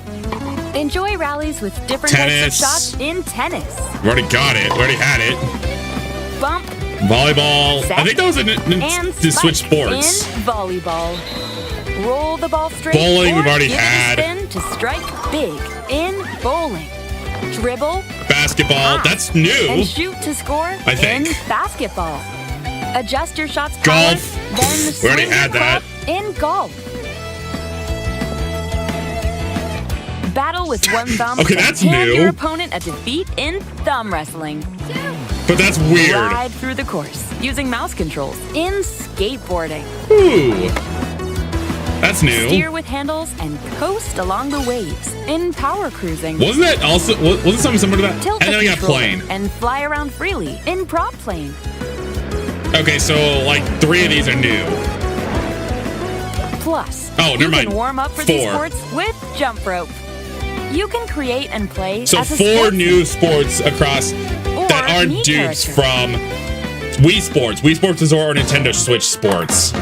[SPEAKER 16] Enjoy rallies with different types
[SPEAKER 1] Tennis.
[SPEAKER 16] of shots in tennis.
[SPEAKER 1] We already got it. We already had it.
[SPEAKER 16] Bump.
[SPEAKER 1] Volleyball.
[SPEAKER 16] Set,
[SPEAKER 1] I think that was
[SPEAKER 16] and
[SPEAKER 1] the Switch
[SPEAKER 16] spike
[SPEAKER 1] Sports.
[SPEAKER 16] In volleyball. Roll the ball straight.
[SPEAKER 1] Bowling,
[SPEAKER 16] or
[SPEAKER 1] we've already
[SPEAKER 16] give it a
[SPEAKER 1] had.
[SPEAKER 16] spin to strike big. In bowling. Dribble.
[SPEAKER 1] Basketball. That's new.
[SPEAKER 16] And shoot to score.
[SPEAKER 1] I think.
[SPEAKER 16] In basketball. Adjust your shots.
[SPEAKER 1] Golf.
[SPEAKER 16] Power, then
[SPEAKER 1] We already
[SPEAKER 16] swing
[SPEAKER 1] had
[SPEAKER 16] your
[SPEAKER 1] that.
[SPEAKER 16] club In golf. Battle with one thumb.
[SPEAKER 1] Okay,
[SPEAKER 16] and
[SPEAKER 1] that's
[SPEAKER 16] hand
[SPEAKER 1] new.
[SPEAKER 16] your opponent a defeat in thumb wrestling.
[SPEAKER 1] But that's weird.
[SPEAKER 16] Ride through the course using mouse controls in skateboarding.
[SPEAKER 1] Ooh. That's new.
[SPEAKER 16] Steer with handles and coast along the waves in power cruising.
[SPEAKER 1] Wasn't that also wasn't something similar to that?
[SPEAKER 16] Tilt
[SPEAKER 1] And then
[SPEAKER 16] the
[SPEAKER 1] we got
[SPEAKER 16] controller
[SPEAKER 1] plane.
[SPEAKER 16] and fly around freely in prop plane.
[SPEAKER 1] Okay, so like 3 of these are new.
[SPEAKER 16] Plus,
[SPEAKER 1] Oh,
[SPEAKER 16] you
[SPEAKER 1] never mind.
[SPEAKER 16] can warm up for these
[SPEAKER 1] 4.
[SPEAKER 16] sports with jump rope. You can create and play
[SPEAKER 1] So
[SPEAKER 16] as a
[SPEAKER 1] 4
[SPEAKER 16] sportsman
[SPEAKER 1] new sports across that aren't
[SPEAKER 16] Mii
[SPEAKER 1] dupes
[SPEAKER 16] character.
[SPEAKER 1] from Wii Sports Resort, or Nintendo Switch Sports.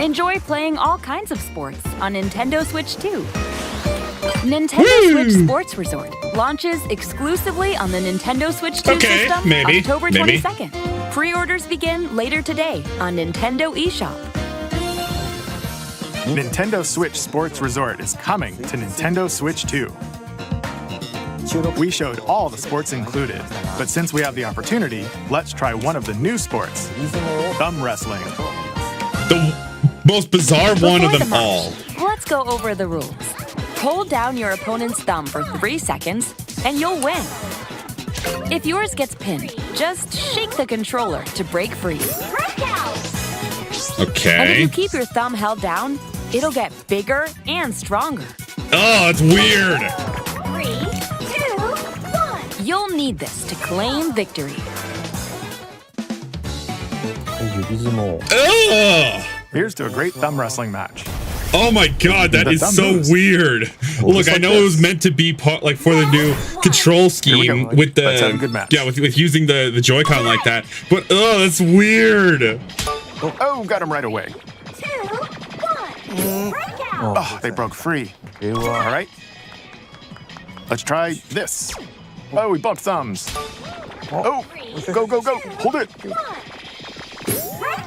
[SPEAKER 16] Enjoy playing all kinds of sports on Nintendo Switch 2. Nintendo Switch Sports Resort launches exclusively on the Nintendo Switch 2 system October 22nd. Pre-orders begin later today on Nintendo eShop.
[SPEAKER 2] Nintendo Switch Sports Resort is coming to Nintendo Switch 2. We showed all the sports included, but since we have the opportunity, let's try one of the new sports, thumb wrestling.
[SPEAKER 1] The most bizarre one of
[SPEAKER 16] Before
[SPEAKER 1] them
[SPEAKER 16] the
[SPEAKER 1] all.
[SPEAKER 16] match, let's go over the rules. Hold down your opponent's thumb for 3 seconds, and you'll win. If yours gets pinned, just shake the controller to break free. And if
[SPEAKER 1] Okay.
[SPEAKER 16] you keep your thumb held down, it'll get bigger and stronger.
[SPEAKER 1] Oh, it's weird.
[SPEAKER 16] 3, 2, 1. You'll need this to claim victory.
[SPEAKER 1] Ugh.
[SPEAKER 2] Here's to a great thumb wrestling match.
[SPEAKER 1] Oh my god, that
[SPEAKER 2] The
[SPEAKER 1] is
[SPEAKER 2] thumb
[SPEAKER 1] so
[SPEAKER 2] moves.
[SPEAKER 1] weird.
[SPEAKER 2] Well,
[SPEAKER 1] Look,
[SPEAKER 2] just
[SPEAKER 1] I
[SPEAKER 2] like
[SPEAKER 1] know
[SPEAKER 2] this.
[SPEAKER 1] it was meant to be part like for the new control scheme with
[SPEAKER 2] Let's have a good
[SPEAKER 1] the
[SPEAKER 2] match.
[SPEAKER 1] with using the Joy-Con like that. But oh, that's weird.
[SPEAKER 2] Oh, got him right away. Oh, they broke free. All right. Let's try this. Oh, we bumped thumbs. Oh, go, go, go. Hold it.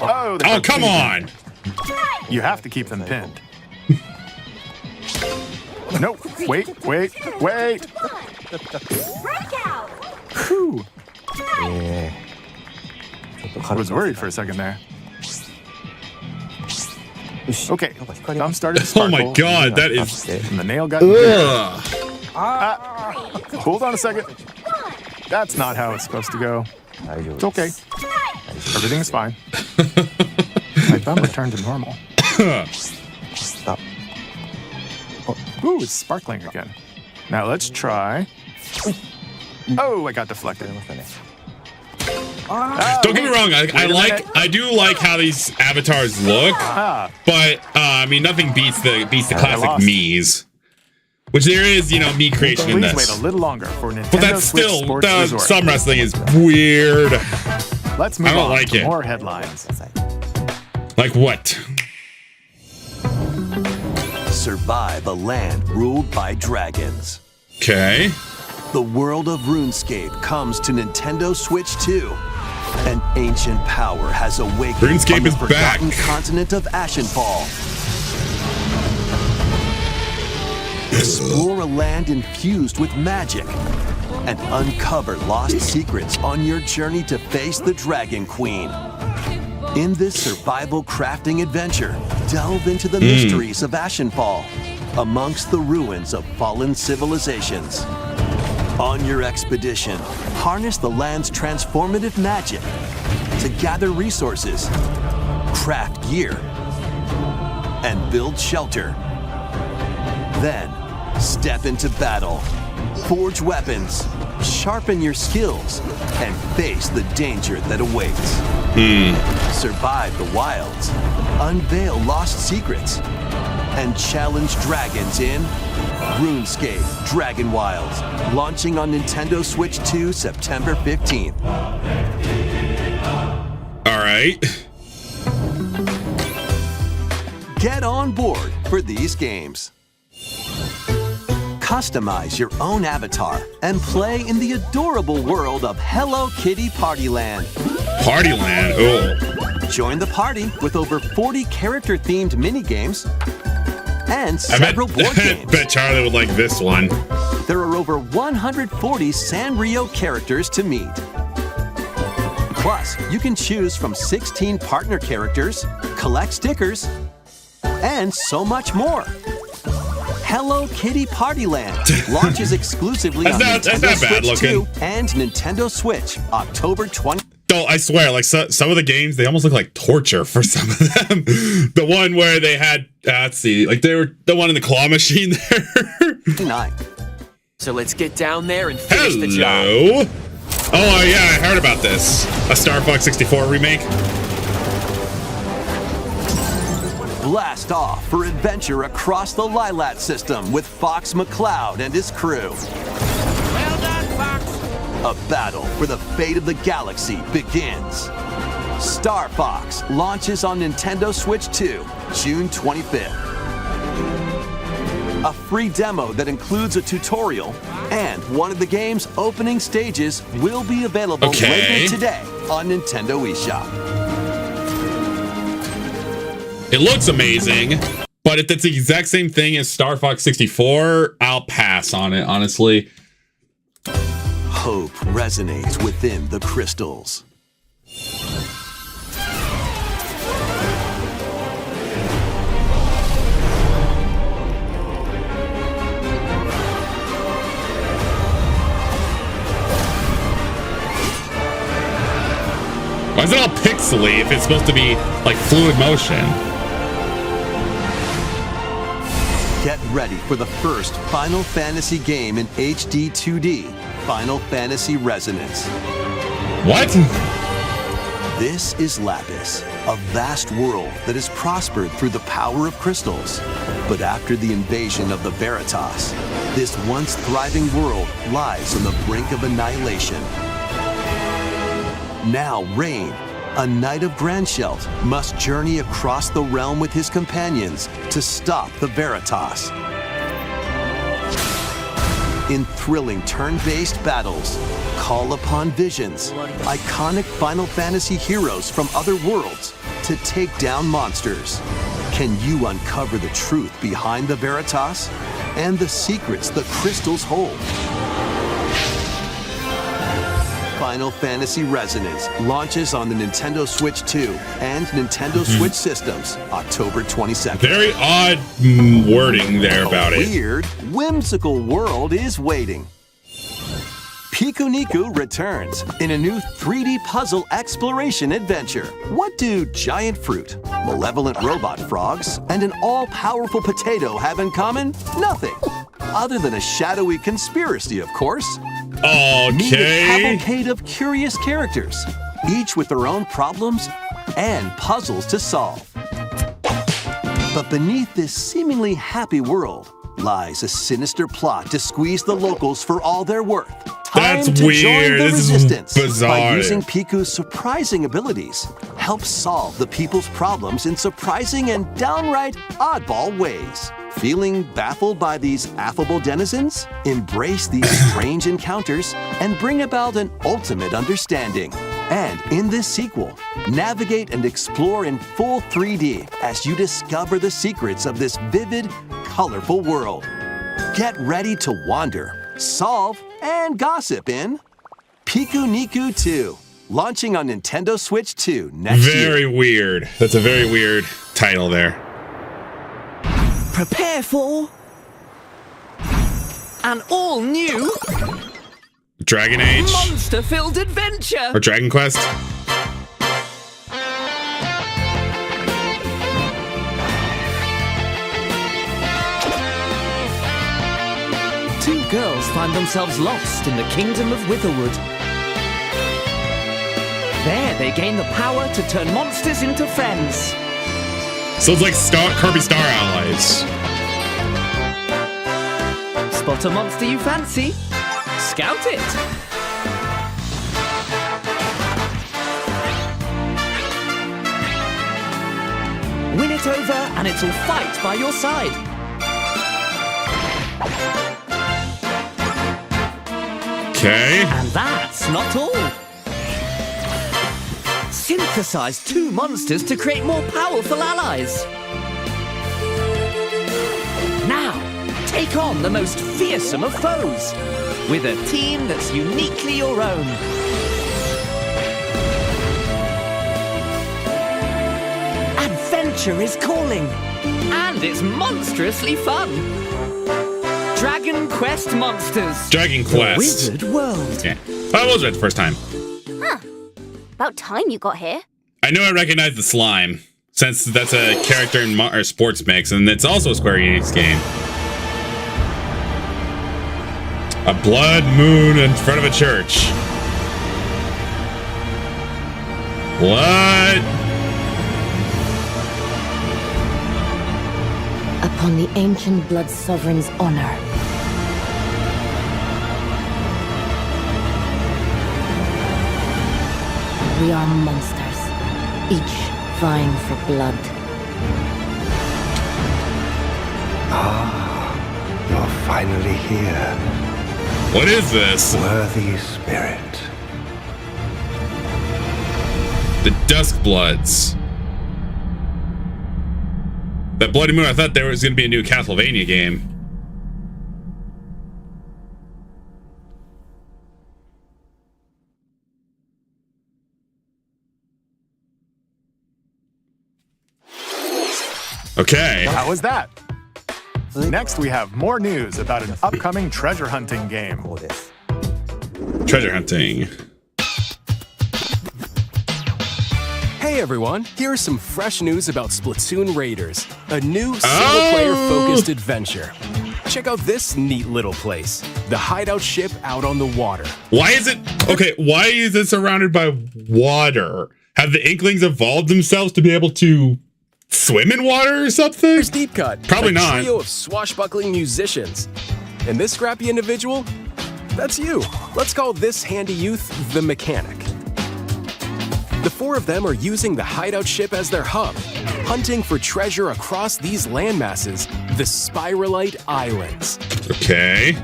[SPEAKER 2] Oh, they
[SPEAKER 1] Oh,
[SPEAKER 2] broke
[SPEAKER 1] come
[SPEAKER 2] free.
[SPEAKER 1] on.
[SPEAKER 2] You have to keep them pinned. No, wait. Whew. I was worried for a second there. Okay, thumb started to
[SPEAKER 1] Oh
[SPEAKER 2] sparkle.
[SPEAKER 1] my god, that is
[SPEAKER 2] And the nail got
[SPEAKER 1] ugh.
[SPEAKER 2] Hold on a second. That's not how it's supposed to go. It's okay. Everything's fine. My thumb returned to normal. Ooh, it's sparkling again. Now let's try. Oh, I got deflected.
[SPEAKER 1] Don't get me wrong, I do like how these avatars look, but I mean nothing beats the classic
[SPEAKER 2] lost.
[SPEAKER 1] Mii's. Which there is, you know, Mii creation in
[SPEAKER 2] Please
[SPEAKER 1] this.
[SPEAKER 2] wait a little longer for Nintendo
[SPEAKER 1] But that's
[SPEAKER 2] Switch
[SPEAKER 1] still
[SPEAKER 2] Sports Resort.
[SPEAKER 1] thumb wrestling is weird.
[SPEAKER 2] Let's move
[SPEAKER 1] I don't
[SPEAKER 2] on
[SPEAKER 1] like
[SPEAKER 2] to
[SPEAKER 1] it.
[SPEAKER 2] more headlines.
[SPEAKER 1] Like what?
[SPEAKER 4] Survive a land ruled by dragons.
[SPEAKER 1] Okay.
[SPEAKER 4] The world of RuneScape comes to Nintendo Switch 2. An ancient power has awakened
[SPEAKER 1] RuneScape
[SPEAKER 4] on the
[SPEAKER 1] is
[SPEAKER 4] forgotten
[SPEAKER 1] back.
[SPEAKER 4] continent of Ashenfall. Explore a land infused with magic and uncover lost secrets on your journey to face the Dragon Queen. In this survival crafting adventure, delve into the mysteries of Ashenfall amongst the ruins of fallen civilizations. On your expedition, harness the land's transformative magic to gather resources, craft gear, and build shelter. Then, step into battle, forge weapons, sharpen your skills, and face the danger that awaits. Survive the wilds, unveil lost secrets, and challenge dragons in RuneScape Dragon Wilds, launching on Nintendo Switch 2 September 15th.
[SPEAKER 1] All right.
[SPEAKER 4] Get on board for these games. Customize your own avatar and play in the adorable world of Hello Kitty Partyland.
[SPEAKER 1] Partyland. Oh.
[SPEAKER 4] Join the party with over 40 character-themed minigames and
[SPEAKER 1] I
[SPEAKER 4] several board games.
[SPEAKER 1] bet Charlie would like this one.
[SPEAKER 4] There are over 140 Sanrio characters to meet. Plus, you can choose from 16 partner characters, collect stickers, and so much more. Hello Kitty Partyland launches exclusively on
[SPEAKER 1] That's
[SPEAKER 4] Nintendo
[SPEAKER 1] not bad
[SPEAKER 4] Switch
[SPEAKER 1] looking.
[SPEAKER 4] 2 and Nintendo Switch, October 20.
[SPEAKER 1] No, I swear, like some of the games, they almost look like torture for some of them. The one where they had, let's see, like they were the one in the claw machine there.
[SPEAKER 4] 9.
[SPEAKER 8] So let's get down there and finish the job.
[SPEAKER 1] Hello. Oh yeah, I heard about this. A Star Fox 64 remake.
[SPEAKER 4] Blast off for adventure across the Lilat system with Fox McCloud and his crew.
[SPEAKER 8] Well done, Fox.
[SPEAKER 4] A battle for the fate of the galaxy begins. Star Fox launches on Nintendo Switch 2, June 25th. A free demo that includes a tutorial and one of the game's opening stages will be available later today on Nintendo eShop.
[SPEAKER 1] It looks amazing, but if it's the exact same thing as Star Fox 64, I'll pass on it, honestly.
[SPEAKER 4] Hope resonates within the crystals.
[SPEAKER 1] Why is it all pixely if it's supposed to be like fluid motion?
[SPEAKER 4] Get ready for the first Final Fantasy game in HD 2D, Final Fantasy Resonance.
[SPEAKER 1] What?
[SPEAKER 4] This is Lapis, a vast world that has prospered through the power of crystals. But after the invasion of the Veritas, this once thriving world lies on the brink of annihilation. Now Rain, a knight of Grandshelt, must journey across the realm with his companions to stop the Veritas. In thrilling turn-based battles, call upon visions, iconic Final Fantasy heroes from other worlds to take down monsters. Can you uncover the truth behind the Veritas and the secrets the crystals hold? Final Fantasy Resonance launches on the Nintendo Switch 2 and Nintendo Switch systems October 22nd.
[SPEAKER 1] Very odd wording there about it.
[SPEAKER 4] A weird, whimsical world is waiting. Pikuniku returns in a new 3D puzzle exploration adventure. What do giant fruit, malevolent robot frogs, and an all-powerful potato have in common? Nothing. Other than a shadowy conspiracy, of course. Meet a cavalcade of curious characters, each with their own problems and puzzles to solve. But beneath this seemingly happy world lies a sinister plot to squeeze the locals for all they're worth. Time
[SPEAKER 1] That's
[SPEAKER 4] to
[SPEAKER 1] weird.
[SPEAKER 4] join the
[SPEAKER 1] This
[SPEAKER 4] resistance
[SPEAKER 1] is bizarre.
[SPEAKER 4] by using Piku's surprising abilities. Help solve the people's problems in surprising and downright oddball ways. Feeling baffled by these affable denizens? Embrace these strange encounters and bring about an ultimate understanding. And in this sequel, navigate and explore in full 3D as you discover the secrets of this vivid, colorful world. Get ready to wander, solve, and gossip in Pikuniku 2, launching on Nintendo Switch 2 next year.
[SPEAKER 1] Very weird. That's a very weird title there.
[SPEAKER 17] Prepare for an all-new
[SPEAKER 1] Dragon Age
[SPEAKER 17] monster-filled adventure
[SPEAKER 1] or Dragon Quest.
[SPEAKER 17] Two girls find themselves lost in the kingdom of Witherwood. There they gain the power to turn monsters into friends.
[SPEAKER 1] So it's like Kirby Star Allies.
[SPEAKER 17] Spot a monster you fancy? Scout it! Win it over and it'll fight by your side.
[SPEAKER 1] Okay.
[SPEAKER 17] And that's not all. Synthesize two monsters to create more powerful allies. Now, take on the most fearsome of foes with a team that's uniquely your own. Adventure is calling, and it's monstrously fun. Dragon Quest Monsters.
[SPEAKER 1] Dragon Quest.
[SPEAKER 17] The Wizard World.
[SPEAKER 1] Yeah. I was right the first time.
[SPEAKER 10] Huh. About time you got here.
[SPEAKER 1] I knew I recognized the slime, since that's a character in or sports mix, and it's also a Square Enix game. A blood moon in front of a church. What?
[SPEAKER 18] upon the ancient blood sovereign's honor. We are monsters, each vying for blood.
[SPEAKER 11] You're finally here.
[SPEAKER 1] What is this?
[SPEAKER 11] Worthy spirit.
[SPEAKER 1] The Duskbloods. That Bloody Moon, I thought there was going to be a new Castlevania game. Okay.
[SPEAKER 2] How was that? Next, we have more news about an upcoming treasure hunting game.
[SPEAKER 1] Treasure hunting.
[SPEAKER 19] Hey everyone, here is some fresh news about Splatoon Raiders, a new single-player focused adventure. Check out this neat little place, the hideout ship out on the water.
[SPEAKER 1] Why is it surrounded by water? Have the Inklings evolved themselves to be able to swim in water or something?
[SPEAKER 19] Here's Deep Cut.
[SPEAKER 1] Probably not.
[SPEAKER 19] A trio of swashbuckling musicians. And this scrappy individual? That's you. Let's call this handy youth the Mechanic. The four of them are using the hideout ship as their hub, hunting for treasure across these landmasses, the Spiralite Islands.
[SPEAKER 1] Okay.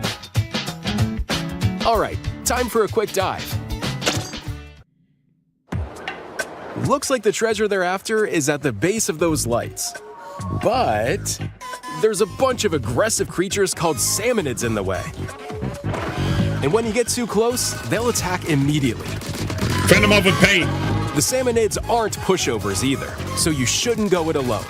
[SPEAKER 19] All right, time for a quick dive. Looks like the treasure they're after is at the base of those lights. But there's a bunch of aggressive creatures called salmonids in the way. And when you get too close, they'll attack immediately.
[SPEAKER 1] Fend them off with paint.
[SPEAKER 19] The salmonids aren't pushovers either, so you shouldn't go it alone.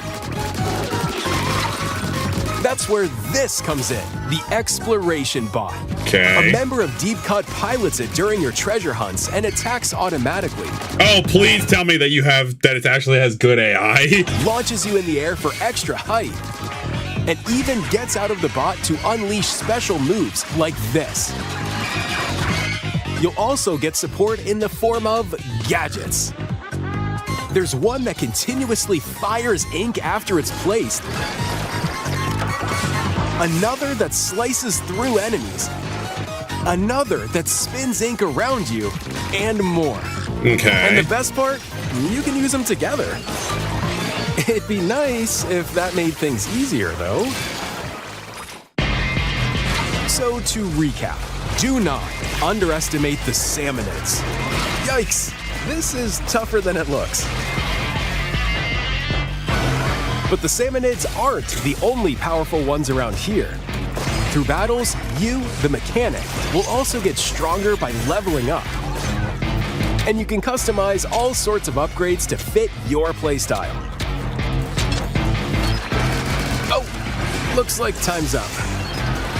[SPEAKER 19] That's where this comes in, the Exploration Bot.
[SPEAKER 1] Okay.
[SPEAKER 19] A member of Deep Cut pilots it during your treasure hunts and attacks automatically.
[SPEAKER 1] Oh, please tell me that it actually has good AI.
[SPEAKER 19] Launches you in the air for extra height. And even gets out of the bot to unleash special moves like this. You'll also get support in the form of gadgets. There's one that continuously fires ink after it's placed. Another that slices through enemies. Another that spins ink around you, and more.
[SPEAKER 1] Okay.
[SPEAKER 19] And the best part, you can use them together. It'd be nice if that made things easier, though. So to recap, do not underestimate the salmonids. Yikes, this is tougher than it looks. But the salmonids aren't the only powerful ones around here. Through battles, you, the Mechanic, will also get stronger by leveling up. And you can customize all sorts of upgrades to fit your playstyle. Oh, looks like time's up.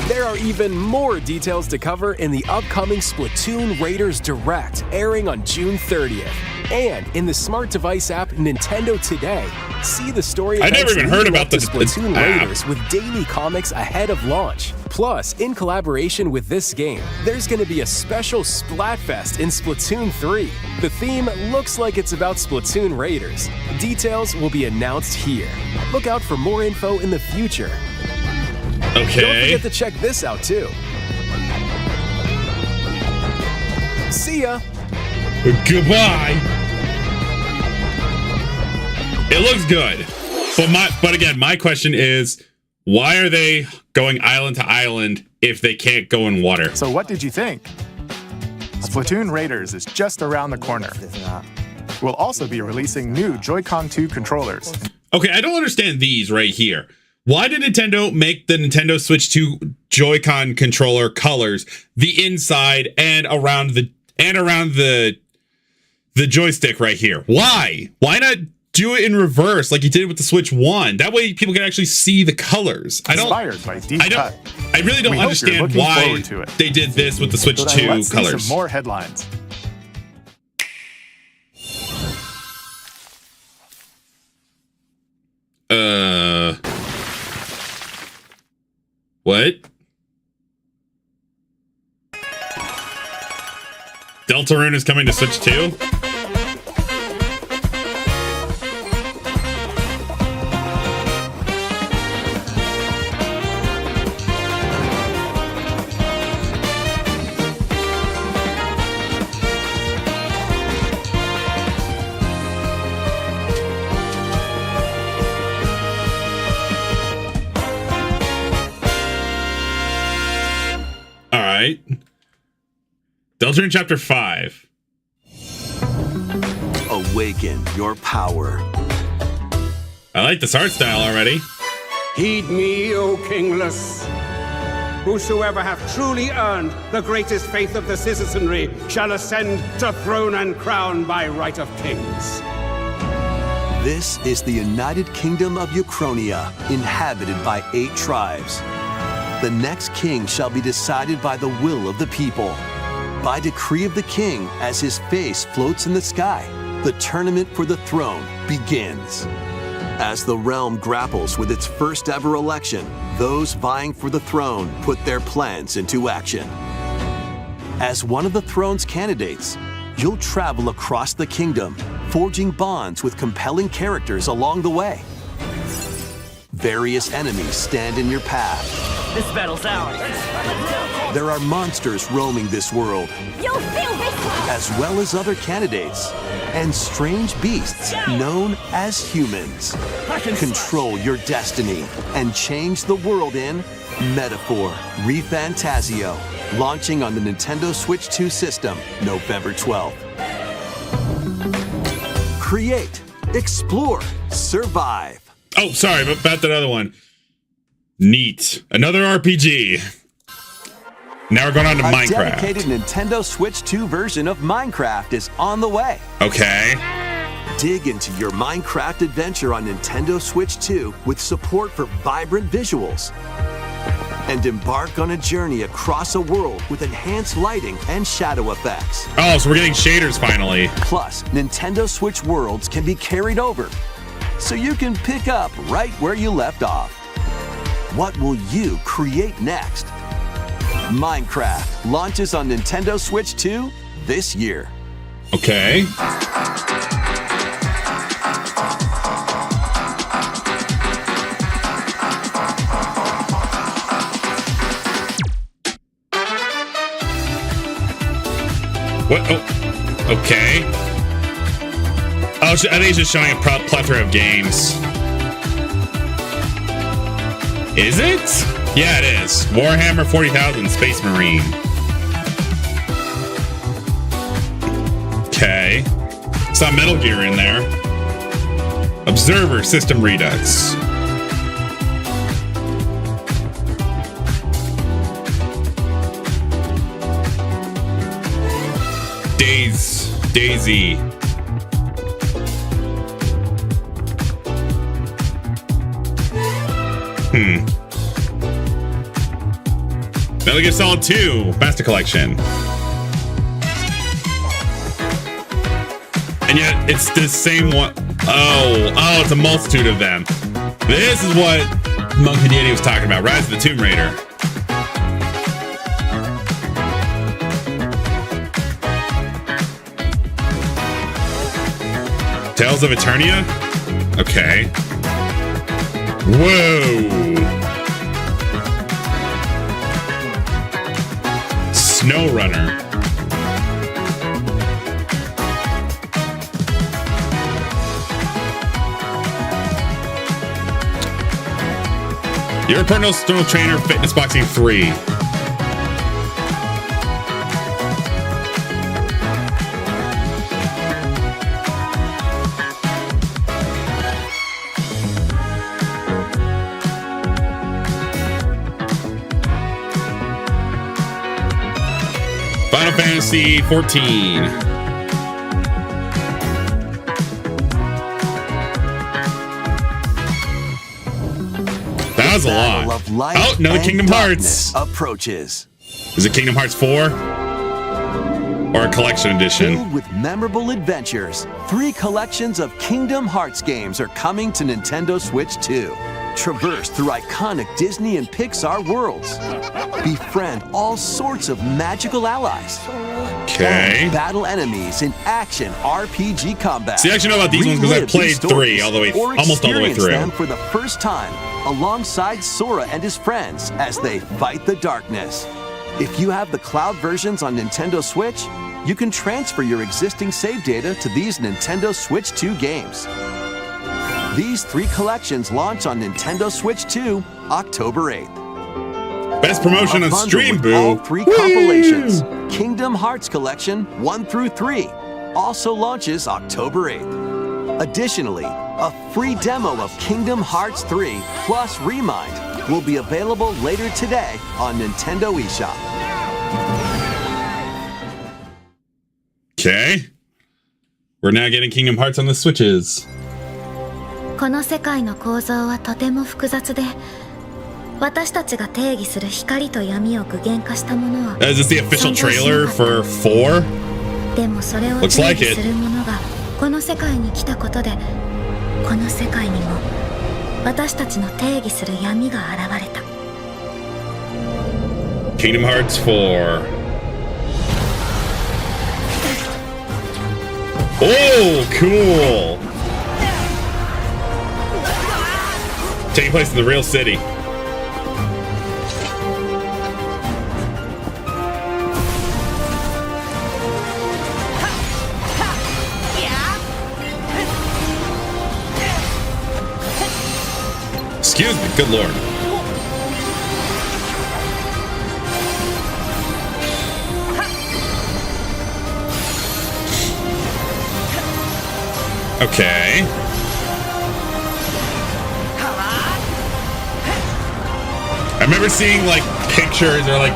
[SPEAKER 19] There are even more details to cover in the upcoming Splatoon Raiders Direct, airing on June 30th. And in the smart device app Nintendo Today, see the story
[SPEAKER 1] I never even heard about the
[SPEAKER 19] Splatoon Raiders with daily comics ahead of launch. Plus, in collaboration with this game, there's going to be a special Splatfest in Splatoon 3. The theme looks like it's about Splatoon Raiders. Details will be announced here. Look out for more info in the future.
[SPEAKER 1] Okay.
[SPEAKER 19] Don't forget to check this out too. See ya.
[SPEAKER 1] Goodbye. It looks good. But again, my question is, why are they going island to island if they can't go in water?
[SPEAKER 2] So what did you think? Splatoon Raiders is just around the corner. We'll also be releasing new Joy-Con 2 controllers.
[SPEAKER 1] Okay, I don't understand these right here. Why did Nintendo make the Nintendo Switch 2 Joy-Con controller colors the inside and around the joystick right here? Why? Why not do it in reverse like you did with the Switch 1? That way people can actually see the colors.
[SPEAKER 2] Inspired by Deep Cut.
[SPEAKER 1] I really don't understand why they did this with the Switch 2
[SPEAKER 2] Let's see
[SPEAKER 1] colors.
[SPEAKER 2] some more headlines.
[SPEAKER 1] What? Deltarune is coming to Switch 2? right. Deltarune Chapter 5.
[SPEAKER 4] Awaken your power.
[SPEAKER 1] I like this art style already.
[SPEAKER 20] Heed me, O kingless. Whosoever hath truly earned the greatest faith of the citizenry shall ascend to throne and crown by right of kings.
[SPEAKER 4] This is the United Kingdom of Uchronia, inhabited by 8 tribes. The next king shall be decided by the will of the people. By decree of the king, as his face floats in the sky, the tournament for the throne begins. As the realm grapples with its first ever election, those vying for the throne put their plans into action. As one of the throne's candidates, you'll travel across the kingdom, forging bonds with compelling characters along the way. Various enemies stand in your path.
[SPEAKER 17] This battle's ours.
[SPEAKER 4] There are monsters roaming this world,
[SPEAKER 7] You'll feel this!
[SPEAKER 4] as well as other candidates, and strange beasts known as humans. Control your destiny and change the world in Metaphor ReFantazio, launching on the Nintendo Switch 2 system November 12th. Create, explore, survive.
[SPEAKER 1] Oh, sorry, but about that other one. Neat. Another RPG. Now we're going on to Minecraft.
[SPEAKER 4] A dedicated Nintendo Switch 2 version of Minecraft is on the way.
[SPEAKER 1] Okay.
[SPEAKER 4] Dig into your Minecraft adventure on Nintendo Switch 2 with support for vibrant visuals. And embark on a journey across a world with enhanced lighting and shadow effects.
[SPEAKER 1] Oh, so we're getting shaders finally.
[SPEAKER 4] Plus, Nintendo Switch worlds can be carried over, so you can pick up right where you left off. What will you create next? Minecraft launches on Nintendo Switch 2 this year.
[SPEAKER 1] Okay. What? Oh, okay. Oh, I think it's just showing a plethora of games. Is it? Yeah, it is. Warhammer 40,000 Space Marine. Okay. Saw Metal Gear in there. Observer System Redux. Daisy. Metal Gear Solid 2 Master Collection. And yet it's the same one. Oh, it's a multitude of them. This is what Monkey Danny was talking about. Rise of the Tomb Raider. Tales of Eternia? Okay. Whoa! Snow Runner. Your personal trainer, Fitness Boxing 3. Final Fantasy 14. That was a lot. Oh, another Kingdom Hearts
[SPEAKER 4] approaches.
[SPEAKER 1] Is it Kingdom Hearts 4? Or a collection edition?
[SPEAKER 4] Filled with memorable adventures, 3 collections of Kingdom Hearts games are coming to Nintendo Switch 2. Traverse through iconic Disney and Pixar worlds. Befriend all sorts of magical allies.
[SPEAKER 1] Okay.
[SPEAKER 4] And battle enemies in action RPG combat.
[SPEAKER 1] See, I actually know about these ones because I played 3 all the way, almost all the way through.
[SPEAKER 4] Them for the first time, alongside Sora and his friends as they fight the darkness. If you have the cloud versions on Nintendo Switch, you can transfer your existing save data to these Nintendo Switch 2 games. These 3 collections launch on Nintendo Switch 2 October 8th.
[SPEAKER 1] Best promotion on stream, boo.
[SPEAKER 4] All 3 compilations. Kingdom Hearts Collection 1 through 3 also launches October 8th. Additionally, a free demo of Kingdom Hearts 3 plus Remind will be available later today on Nintendo eShop.
[SPEAKER 1] Okay. We're now getting Kingdom Hearts on the Switches.
[SPEAKER 10] この世界の構造はとても複雑で、私たちが定義する光と闇を具現化したものは
[SPEAKER 1] Is this the official trailer for 4?
[SPEAKER 10] でもそれを定義するものがこの世界に来たことで、この世界にも私たちの定義する闇が現れた。
[SPEAKER 1] Kingdom Hearts 4. Oh, cool. Taking place in the real city. Excuse me, good lord. Okay. I remember seeing like pictures or like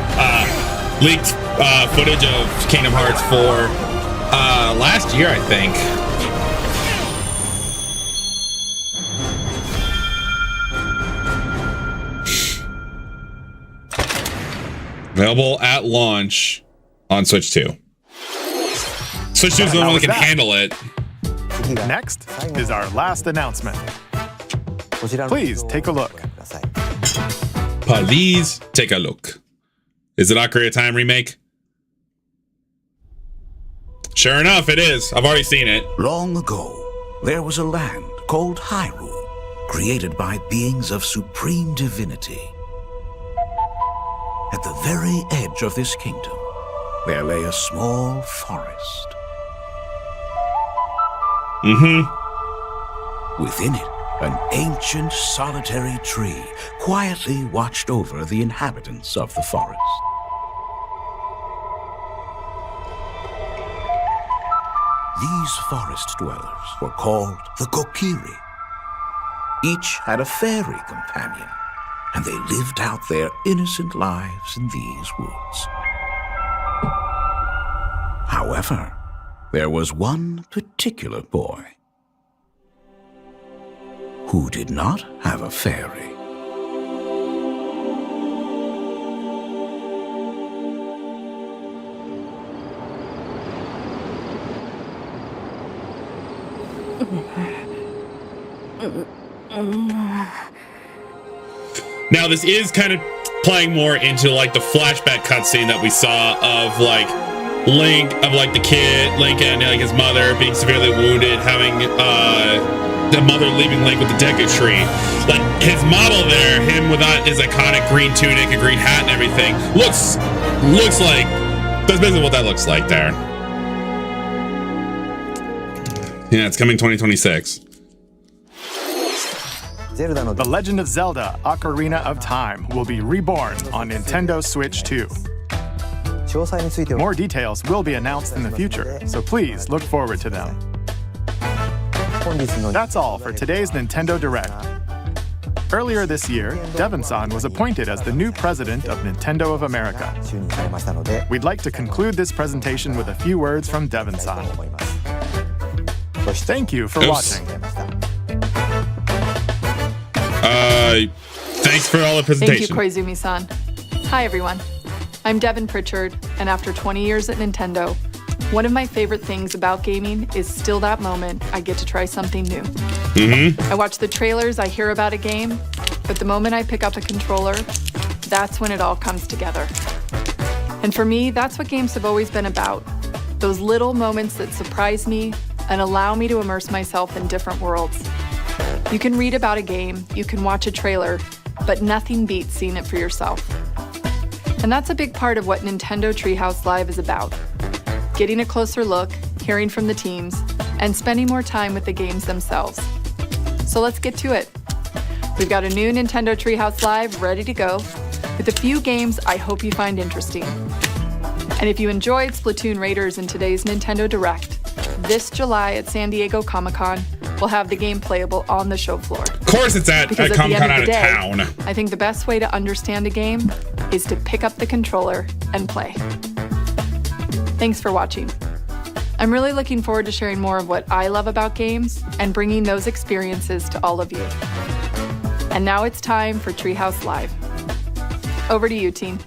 [SPEAKER 1] leaked footage of Kingdom Hearts 4 last year, I think. Available at launch on Switch 2. Switch 2 is the one that can handle it.
[SPEAKER 2] Next is our last announcement. Please take a look.
[SPEAKER 1] Please take a look. Is it Ocarina of Time remake? Sure enough, it is. I've already seen it.
[SPEAKER 11] Long ago, there was a land called Hyrule, created by beings of supreme divinity. At the very edge of this kingdom, there lay a small forest. Within it, an ancient solitary tree quietly watched over the inhabitants of the forest. These forest dwellers were called the Kokiri. Each had a fairy companion, and they lived out their innocent lives in these woods. However, there was one particular boy who did not have a fairy.
[SPEAKER 1] Now, this is kind of playing more into like the flashback cutscene that we saw of like Link, of like the kid, Link and like his mother being severely wounded, having the mother leaving Link with the Deku tree. Like his model there, him without his iconic green tunic and green hat and everything, looks like that's basically what that looks like there. Yeah, it's coming 2026.
[SPEAKER 2] The Legend of Zelda: Ocarina of Time will be reborn on Nintendo Switch 2. More details will be announced in the future, so please look forward to them. That's all for today's Nintendo Direct. Earlier this year, Devon-san was appointed as the new president of Nintendo of America. We'd like to conclude this presentation with a few words from Devon-san. Thank you for watching.
[SPEAKER 1] Thanks for all the presentation.
[SPEAKER 21] Thank you, Koizumi-san. Hi, everyone. I'm Devin Pritchard, and after 20 years at Nintendo, one of my favorite things about gaming is still that moment I get to try something new. I watch the trailers, I hear about a game, but the moment I pick up a controller, that's when it all comes together. And for me, that's what games have always been about. Those little moments that surprise me and allow me to immerse myself in different worlds. You can read about a game, you can watch a trailer, but nothing beats seeing it for yourself. And that's a big part of what Nintendo Treehouse Live is about. Getting a closer look, hearing from the teams, and spending more time with the games themselves. So let's get to it. We've got a new Nintendo Treehouse Live ready to go. with a few games I hope you find interesting. And if you enjoyed Splatoon Raiders in today's Nintendo Direct, this July at San Diego Comic-Con, we'll have the game playable on the show floor.
[SPEAKER 1] Of course it's at Comic-Con out of town.
[SPEAKER 21] I think the best way to understand a game is to pick up the controller and play. Thanks for watching. I'm really looking forward to sharing more of what I love about games and bringing those experiences to all of you. And now it's time for Treehouse Live. Over to you, team.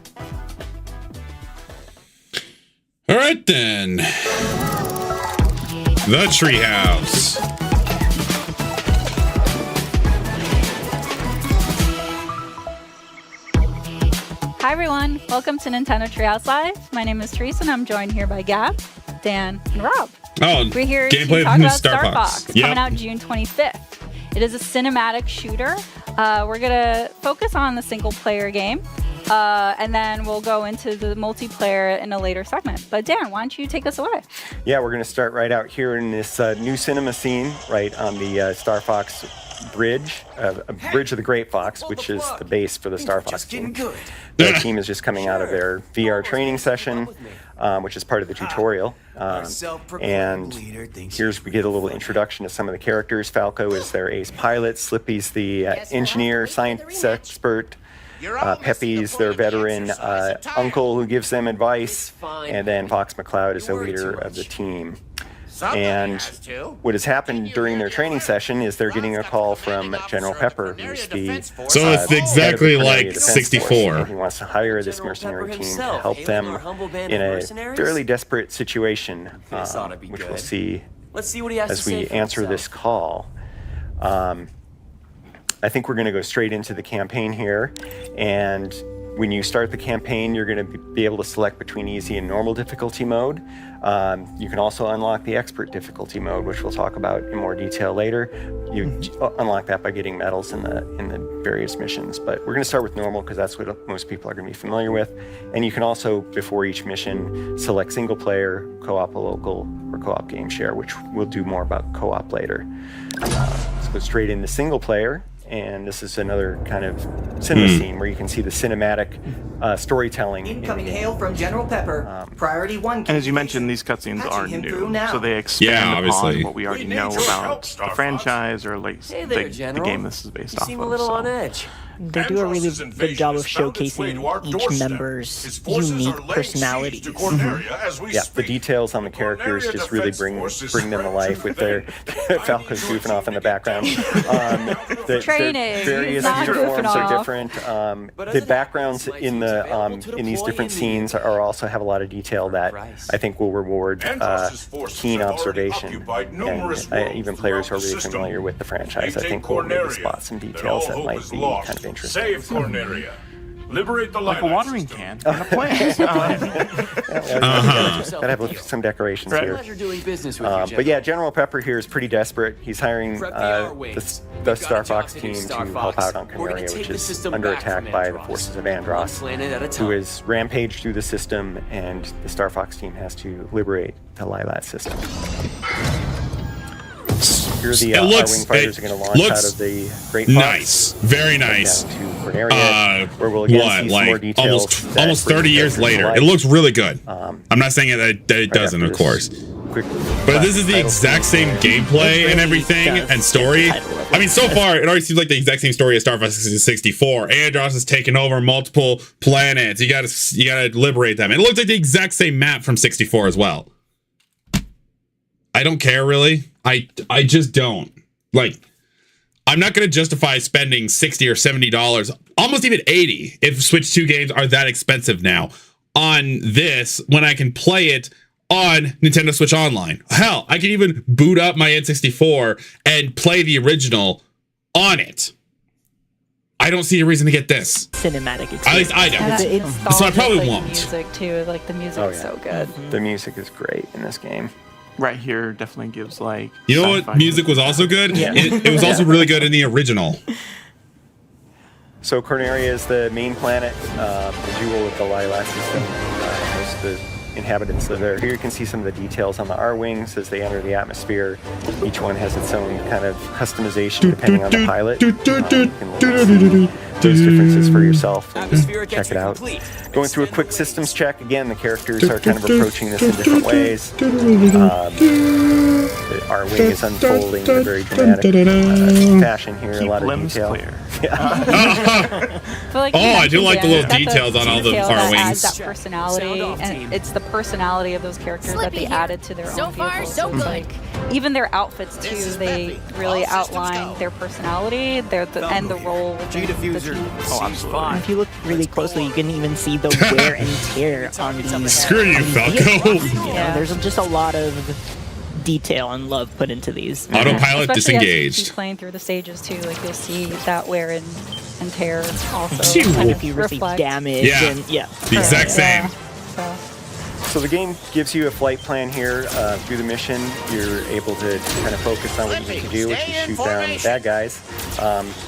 [SPEAKER 1] All right, then. The Treehouse.
[SPEAKER 3] Hi, everyone. Welcome to Nintendo Treehouse Live. My name is Teresa, and I'm joined here by Gab, Dan, and Rob.
[SPEAKER 1] Oh,
[SPEAKER 3] we're here to
[SPEAKER 1] gameplay
[SPEAKER 3] talk
[SPEAKER 1] of
[SPEAKER 3] about
[SPEAKER 1] Star Fox.
[SPEAKER 3] Coming out June 25th. It is a cinematic shooter. We're going to focus on the single-player game, and then we'll go into the multiplayer in a later segment. But Dan, why don't you take us away?
[SPEAKER 22] Yeah, we're going to start right out here in this new cinema scene, right on the Star Fox bridge, a bridge of the Great Fox, which is the base for the Star Fox team. The team is just coming out of their VR training session, which is part of the tutorial. And here's we get a little introduction to some of the characters. Falco is their ace pilot. Slippy's the engineer, science expert. Pepe's their veteran uncle who gives them advice. And then Fox McCloud is the leader of the team. And what has happened during their training session is they're getting a call from General Pepper, who's the
[SPEAKER 1] so it's exactly like 64.
[SPEAKER 22] He wants to hire this mercenary team to help them in a fairly desperate situation, which we'll see as we answer this call. I think we're going to go straight into the campaign here, and when you start the campaign, you're going to be able to select between easy and normal difficulty mode. You can also unlock the expert difficulty mode, which we'll talk about in more detail later. You unlock that by getting medals in the various missions. But we're going to start with normal because that's what most people are going to be familiar with. And you can also, before each mission, select single player, co-op local, or co-op game share, which we'll do more about co-op later. Let's go straight into single player. And this is another kind of cinema scene where you can see the cinematic storytelling.
[SPEAKER 23] Incoming hail from General Pepper. Priority 1.
[SPEAKER 2] And as you mentioned, these cutscenes are new, so they expand upon what we already know about the franchise or like the game this is based off of.
[SPEAKER 23] A little on edge.
[SPEAKER 24] They do a really good job of showcasing each member's unique personalities.
[SPEAKER 22] Yeah, the details on the characters just really bring them to life with their Falco's goofing off in the background. The various uniforms are different. The backgrounds in these different scenes are also have a lot of detail that I think will reward keen observation. And even players who are really familiar with the franchise, I think, will maybe spot some details that might be kind of interesting.
[SPEAKER 25] Save Corneria. Liberate the
[SPEAKER 2] like a watering can and a plant.
[SPEAKER 22] Gotta have some decorations here. But yeah, General Pepper here is pretty desperate. He's hiring the Star Fox team to help out on Corneria, which is under attack by the forces of Andross, who is rampaged through the system, and the Star Fox team has to liberate the Lylat system. Here the R-Wing fighters are going to launch out of the Great Fox.
[SPEAKER 1] Nice, very nice.
[SPEAKER 22] To Corneria, where we'll again see some more details.
[SPEAKER 1] Almost 30 years later, it looks really good. I'm not saying that it doesn't, of course. But this is the exact same gameplay and everything and story. I mean, so far, it already seems like the exact same story as Star Fox 64. Andross has taken over multiple planets. You gotta liberate them. And it looks like the exact same map from 64 as well. I don't care, really. I just don't. Like, I'm not going to justify spending $60 or $70, almost even $80, if Switch 2 games are that expensive now, on this when I can play it on Nintendo Switch Online. Hell, I can even boot up my N64 and play the original on it. I don't see a reason to get this.
[SPEAKER 24] Cinematic experience.
[SPEAKER 1] At least I don't. So I probably won't.
[SPEAKER 3] Music too, like the music is so good.
[SPEAKER 22] The music is great in this game.
[SPEAKER 2] Right here definitely gives like.
[SPEAKER 1] You know what music was also good? Yeah. It was also really good in the original.
[SPEAKER 22] So Corneria is the main planet, the jewel of the Lylat system. Most of the inhabitants live there. Here you can see some of the details on the R-Wings as they enter the atmosphere. Each one has its own kind of customization depending on the pilot. You can see those differences for yourself and check it out. Going through a quick systems check, again, the characters are kind of approaching this in different ways. Our wing is unfolding in a very dramatic fashion here, a lot of detail.
[SPEAKER 1] I do like the little details on all the our wings.
[SPEAKER 3] That personality, and it's the personality of those characters that they added to their own vehicles. So like, even their outfits too, they really outline their personality, and the role within the team.
[SPEAKER 24] Oh, absolutely. And if you look really closely, you can even see the wear and tear on these.
[SPEAKER 1] Screw you, Falco.
[SPEAKER 24] There's just a lot of detail and love put into these.
[SPEAKER 1] Autopilot
[SPEAKER 3] especially
[SPEAKER 1] disengaged.
[SPEAKER 3] As you keep playing through the stages too, like you'll see that wear and tear also.
[SPEAKER 24] And if you receive damage,
[SPEAKER 1] the exact same.
[SPEAKER 22] So the game gives you a flight plan here. Through the mission, you're able to kind of focus on what you need to do, which is shoot down the bad guys.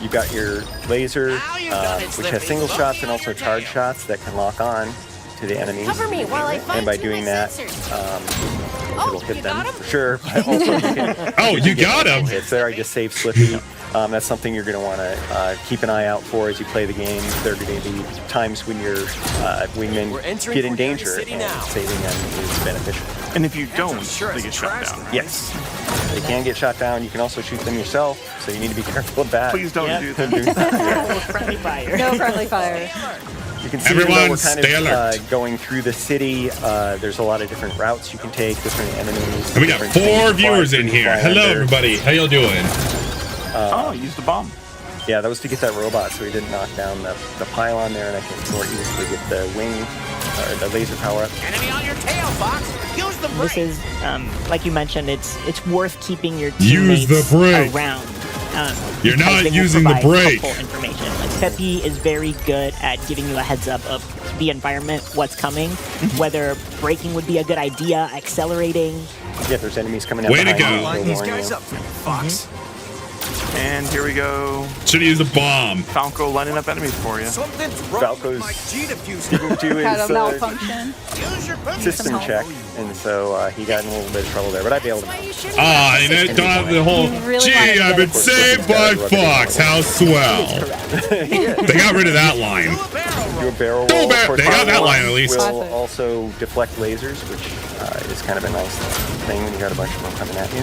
[SPEAKER 22] You've got your laser, which has single shots and also charge shots that can lock on to the enemies.
[SPEAKER 10] Cover me while I find
[SPEAKER 22] and by doing that, it'll hit them for sure. But also
[SPEAKER 1] you got him!
[SPEAKER 22] Hits there. I just saved Slippy. That's something you're going to want to keep an eye out for as you play the game. There are going to be times when your wingmen get in danger, and saving them is beneficial.
[SPEAKER 5] And if you don't, they get shot down. Right?
[SPEAKER 22] Yes, they can get shot down. You can also shoot them yourself, so you need to be careful of that.
[SPEAKER 5] Please don't do that.
[SPEAKER 24] No friendly fire.
[SPEAKER 3] No friendly fire.
[SPEAKER 22] You can see
[SPEAKER 1] Everyone
[SPEAKER 22] we're kind
[SPEAKER 1] stay
[SPEAKER 22] of
[SPEAKER 1] alert.
[SPEAKER 22] going through the city. There's a lot of different routes you can take, different enemies.
[SPEAKER 1] And we got 4 viewers in here. Hello, everybody. How y'all doing?
[SPEAKER 5] Use the bomb.
[SPEAKER 22] Yeah, that was to get that robot so he didn't knock down the pylon there, and I can more easily get the wing, or the laser power up.
[SPEAKER 8] Enemy on your tail, Fox. Use the brake.
[SPEAKER 24] This is, like you mentioned, it's worth keeping your
[SPEAKER 1] Use
[SPEAKER 24] teammates
[SPEAKER 1] the brake.
[SPEAKER 24] around.
[SPEAKER 1] You're
[SPEAKER 24] because
[SPEAKER 1] not
[SPEAKER 24] they will
[SPEAKER 1] using the
[SPEAKER 24] provide
[SPEAKER 1] brake.
[SPEAKER 24] helpful information. Like Peppy is very good at giving you a heads up of the environment, what's coming, whether braking would be a good idea, accelerating.
[SPEAKER 22] Yeah, there's enemies coming out.
[SPEAKER 1] Way to
[SPEAKER 22] behind
[SPEAKER 1] go.
[SPEAKER 22] you,
[SPEAKER 1] Line
[SPEAKER 22] they'll
[SPEAKER 1] these
[SPEAKER 22] warn
[SPEAKER 1] guys
[SPEAKER 22] you.
[SPEAKER 1] up,
[SPEAKER 5] Fox. And here we go.
[SPEAKER 1] Should have used a bomb.
[SPEAKER 5] Falco lining up enemies for you.
[SPEAKER 22] Falco's didn't do
[SPEAKER 3] Had a
[SPEAKER 22] his
[SPEAKER 3] malfunction.
[SPEAKER 22] system check, and so he got in a little bit of trouble there, but I bailed him out.
[SPEAKER 1] Don't have the whole, I've been saved by Fox, how swell. They got rid of that line.
[SPEAKER 22] Do a barrel
[SPEAKER 1] Go
[SPEAKER 22] roll.
[SPEAKER 1] back.
[SPEAKER 22] Of course,
[SPEAKER 1] They got that
[SPEAKER 22] barrel
[SPEAKER 1] line at least.
[SPEAKER 22] Will also deflect lasers, which is kind of a nice thing when you got a bunch of them coming at you.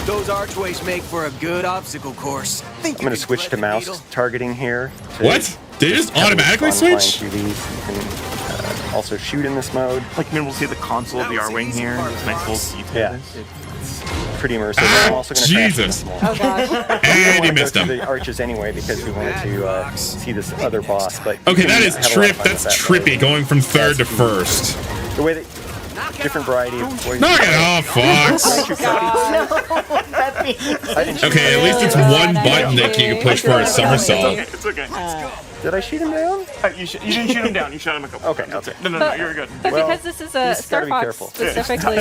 [SPEAKER 17] Those archways make for a good obstacle course.
[SPEAKER 22] I'm going to switch to mouse targeting here.
[SPEAKER 1] What? They just automatically switch?
[SPEAKER 22] Through these. You can also shoot in this mode.
[SPEAKER 5] Like, maybe we'll see the console of the R-Wing here. It's nice little detail.
[SPEAKER 22] Yeah. It's pretty immersive. I'm also going to
[SPEAKER 1] Jesus.
[SPEAKER 3] Oh, God.
[SPEAKER 1] And he missed him.
[SPEAKER 22] The arches anyway because we wanted to see this other boss. But
[SPEAKER 1] Okay, that is that's trippy, going from third to first.
[SPEAKER 22] The way that different variety of ways.
[SPEAKER 1] Knock it off, Fox. Okay, at least it's one button that you can push for a somersault.
[SPEAKER 5] It's okay.
[SPEAKER 22] Did I shoot him down?
[SPEAKER 5] You didn't shoot him down. You shot him a couple.
[SPEAKER 22] Okay.
[SPEAKER 5] No, you're good.
[SPEAKER 3] But because this is a Star Fox
[SPEAKER 22] careful.
[SPEAKER 3] specifically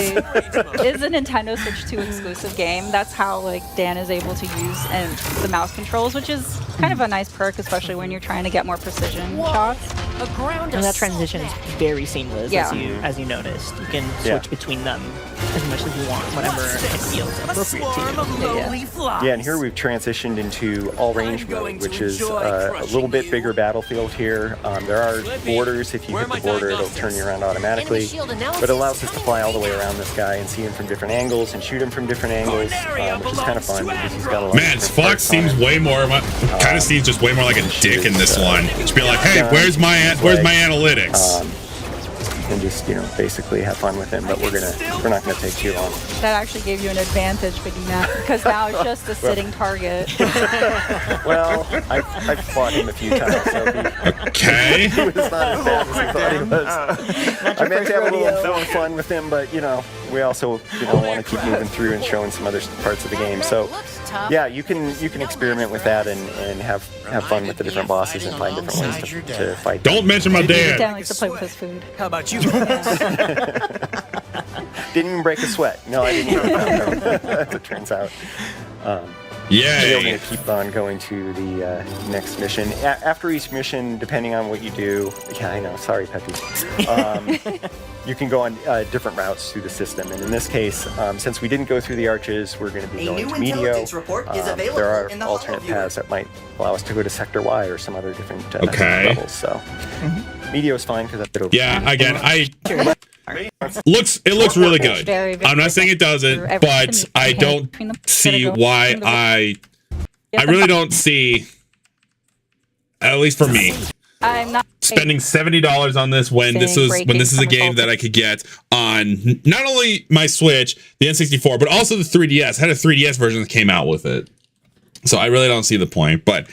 [SPEAKER 3] is a Nintendo Switch 2 exclusive game, that's how like Dan is able to use the mouse controls, which is kind of a nice perk, especially when you're trying to get more precision shots.
[SPEAKER 24] And that transition is very seamless, as you noticed. You can switch between them as much as you want, whenever it feels appropriate to you.
[SPEAKER 22] Yeah, and here we've transitioned into all-range mode, which is a little bit bigger battlefield here. There are borders. If you hit the border, it'll turn you around automatically. But it allows us to fly all the way around this guy and see him from different angles and shoot him from different angles, which is kind of fun because he's got a lot
[SPEAKER 1] Man,
[SPEAKER 22] of
[SPEAKER 1] Fox seems way more, kind of seems just way more like a dick in this one. Just be like, hey, where's my analytics?
[SPEAKER 22] And just basically have fun with him, but we're not gonna take too long.
[SPEAKER 3] That actually gave you an advantage because now it's just a sitting target.
[SPEAKER 22] Well, I've fought him a few times. So
[SPEAKER 1] Okay.
[SPEAKER 22] He was not as bad as I thought he was. I meant to have a little fun with him, but we also want to keep moving through and showing some other parts of the game. So yeah, you can experiment with that and have fun with the different bosses and find different ways to fight.
[SPEAKER 1] Don't mention my dad.
[SPEAKER 3] Dan likes to play with his food.
[SPEAKER 17] How about you?
[SPEAKER 22] Didn't even break a sweat. No, I didn't even as it turns out.
[SPEAKER 1] Yay!
[SPEAKER 22] We're going to keep on going to the next mission. After each mission, depending on what you do, yeah, I know. Sorry, Peppy. You can go on different routes through the system, and in this case, since we didn't go through the arches, we're going to be going to Medio. There are alternate paths that might allow us to go to Sector Y or some other different levels. So Medio is fine because that's
[SPEAKER 1] yeah. Again, it looks really good. I'm not saying it doesn't, but I don't see why I really don't see, at least for me,
[SPEAKER 3] I'm not
[SPEAKER 1] spending $70 on this when this is a game that I could get on not only my Switch, the N64, but also the 3DS. I had a 3DS version that came out with it, so I really don't see the point. But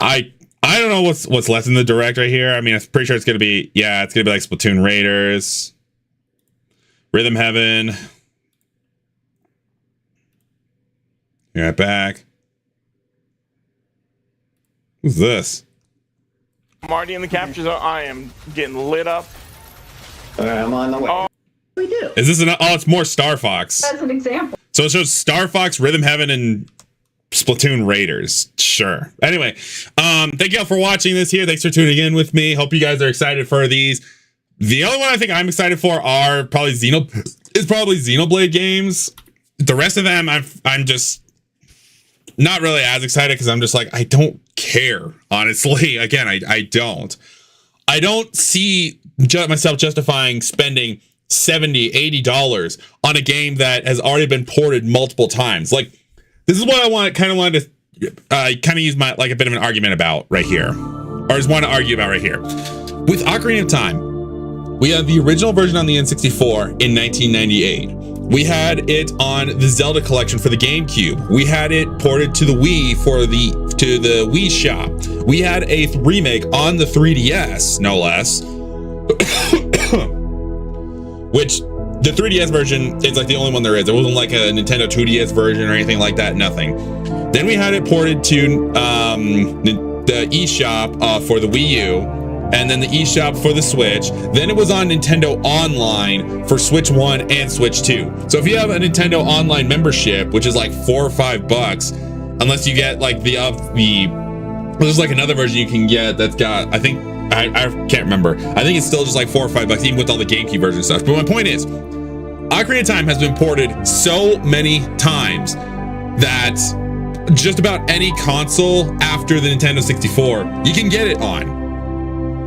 [SPEAKER 1] I don't know what's left in the direct right here. I mean, I'm pretty sure it's gonna be like Splatoon Raiders, Rhythm Heaven. Be right back. Who's this?
[SPEAKER 5] I'm already in the capture zone. I am getting lit up.
[SPEAKER 9] I'm on the way.
[SPEAKER 5] Oh.
[SPEAKER 9] We do.
[SPEAKER 1] Is this it's more Star Fox.
[SPEAKER 9] As an example.
[SPEAKER 1] So it shows Star Fox, Rhythm Heaven, and Splatoon Raiders. Sure. Anyway, thank you all for watching this here. Thanks for tuning in with me. Hope you guys are excited for these. The only one I think I'm excited for are probably Xenoblade games. The rest of them, I'm just not really as excited because I'm just like, I don't care, honestly. Again, I don't see myself justifying spending $70, $80 on a game that has already been ported multiple times. Like, this is what I wanted to use my a bit of an argument about right here, or just want to argue about right here. With Ocarina of Time, we have the original version on the N64 in 1998. We had it on the Zelda collection for the GameCube. We had it ported to the Wii to the Wii Shop. We had a remake on the 3DS, no less. Which the 3DS version is like the only one there is. There wasn't like a Nintendo 2DS version or anything like that. Nothing. Then we had it ported to the eShop for the Wii U. And then the eShop for the Switch. Then it was on Nintendo Online for Switch 1 and Switch 2. So if you have a Nintendo Online membership, which is like $4 or $5, unless you get like there's like another version you can get that's got, I can't remember. I think it's still just like $4 or $5, even with all the GameCube version stuff. But my point is, Ocarina of Time has been ported so many times that just about any console after the Nintendo 64, you can get it on.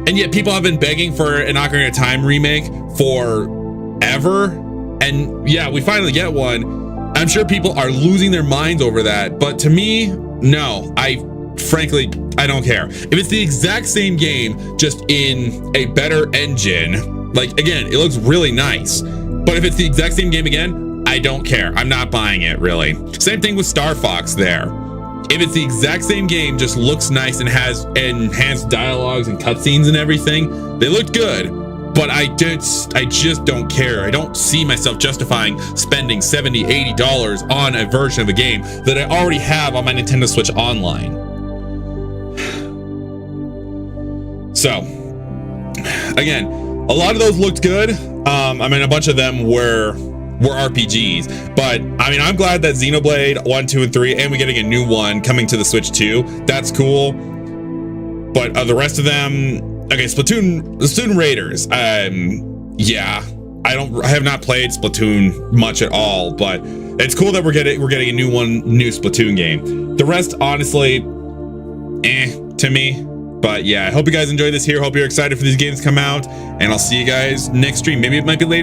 [SPEAKER 1] And yet people have been begging for an Ocarina of Time remake forever. And yeah, we finally get one. I'm sure people are losing their minds over that. But to me, no, frankly, I don't care. If it's the exact same game, just in a better engine, like, again, it looks really nice. But if it's the exact same game again, I don't care. I'm not buying it, really. Same thing with Star Fox there. If it's the exact same game, just looks nice and has enhanced dialogues and cutscenes and everything, they look good, but I just don't care. I don't see myself justifying spending $70, $80 on a version of a game that I already have on my Nintendo Switch Online. So, again, a lot of those looked good. A bunch of them were RPGs, but I mean, I'm glad that Xenoblade 1, 2, and 3, and we're getting a new one coming to the Switch 2. That's cool. But the rest of them, okay, Splatoon Raiders. Yeah, I have not played Splatoon much at all, but it's cool that we're getting a new Splatoon game. The rest, honestly, to me. But yeah, I hope you guys enjoyed this here. Hope you're excited for these games to come out, and I'll see you guys next stream. Maybe it might be later.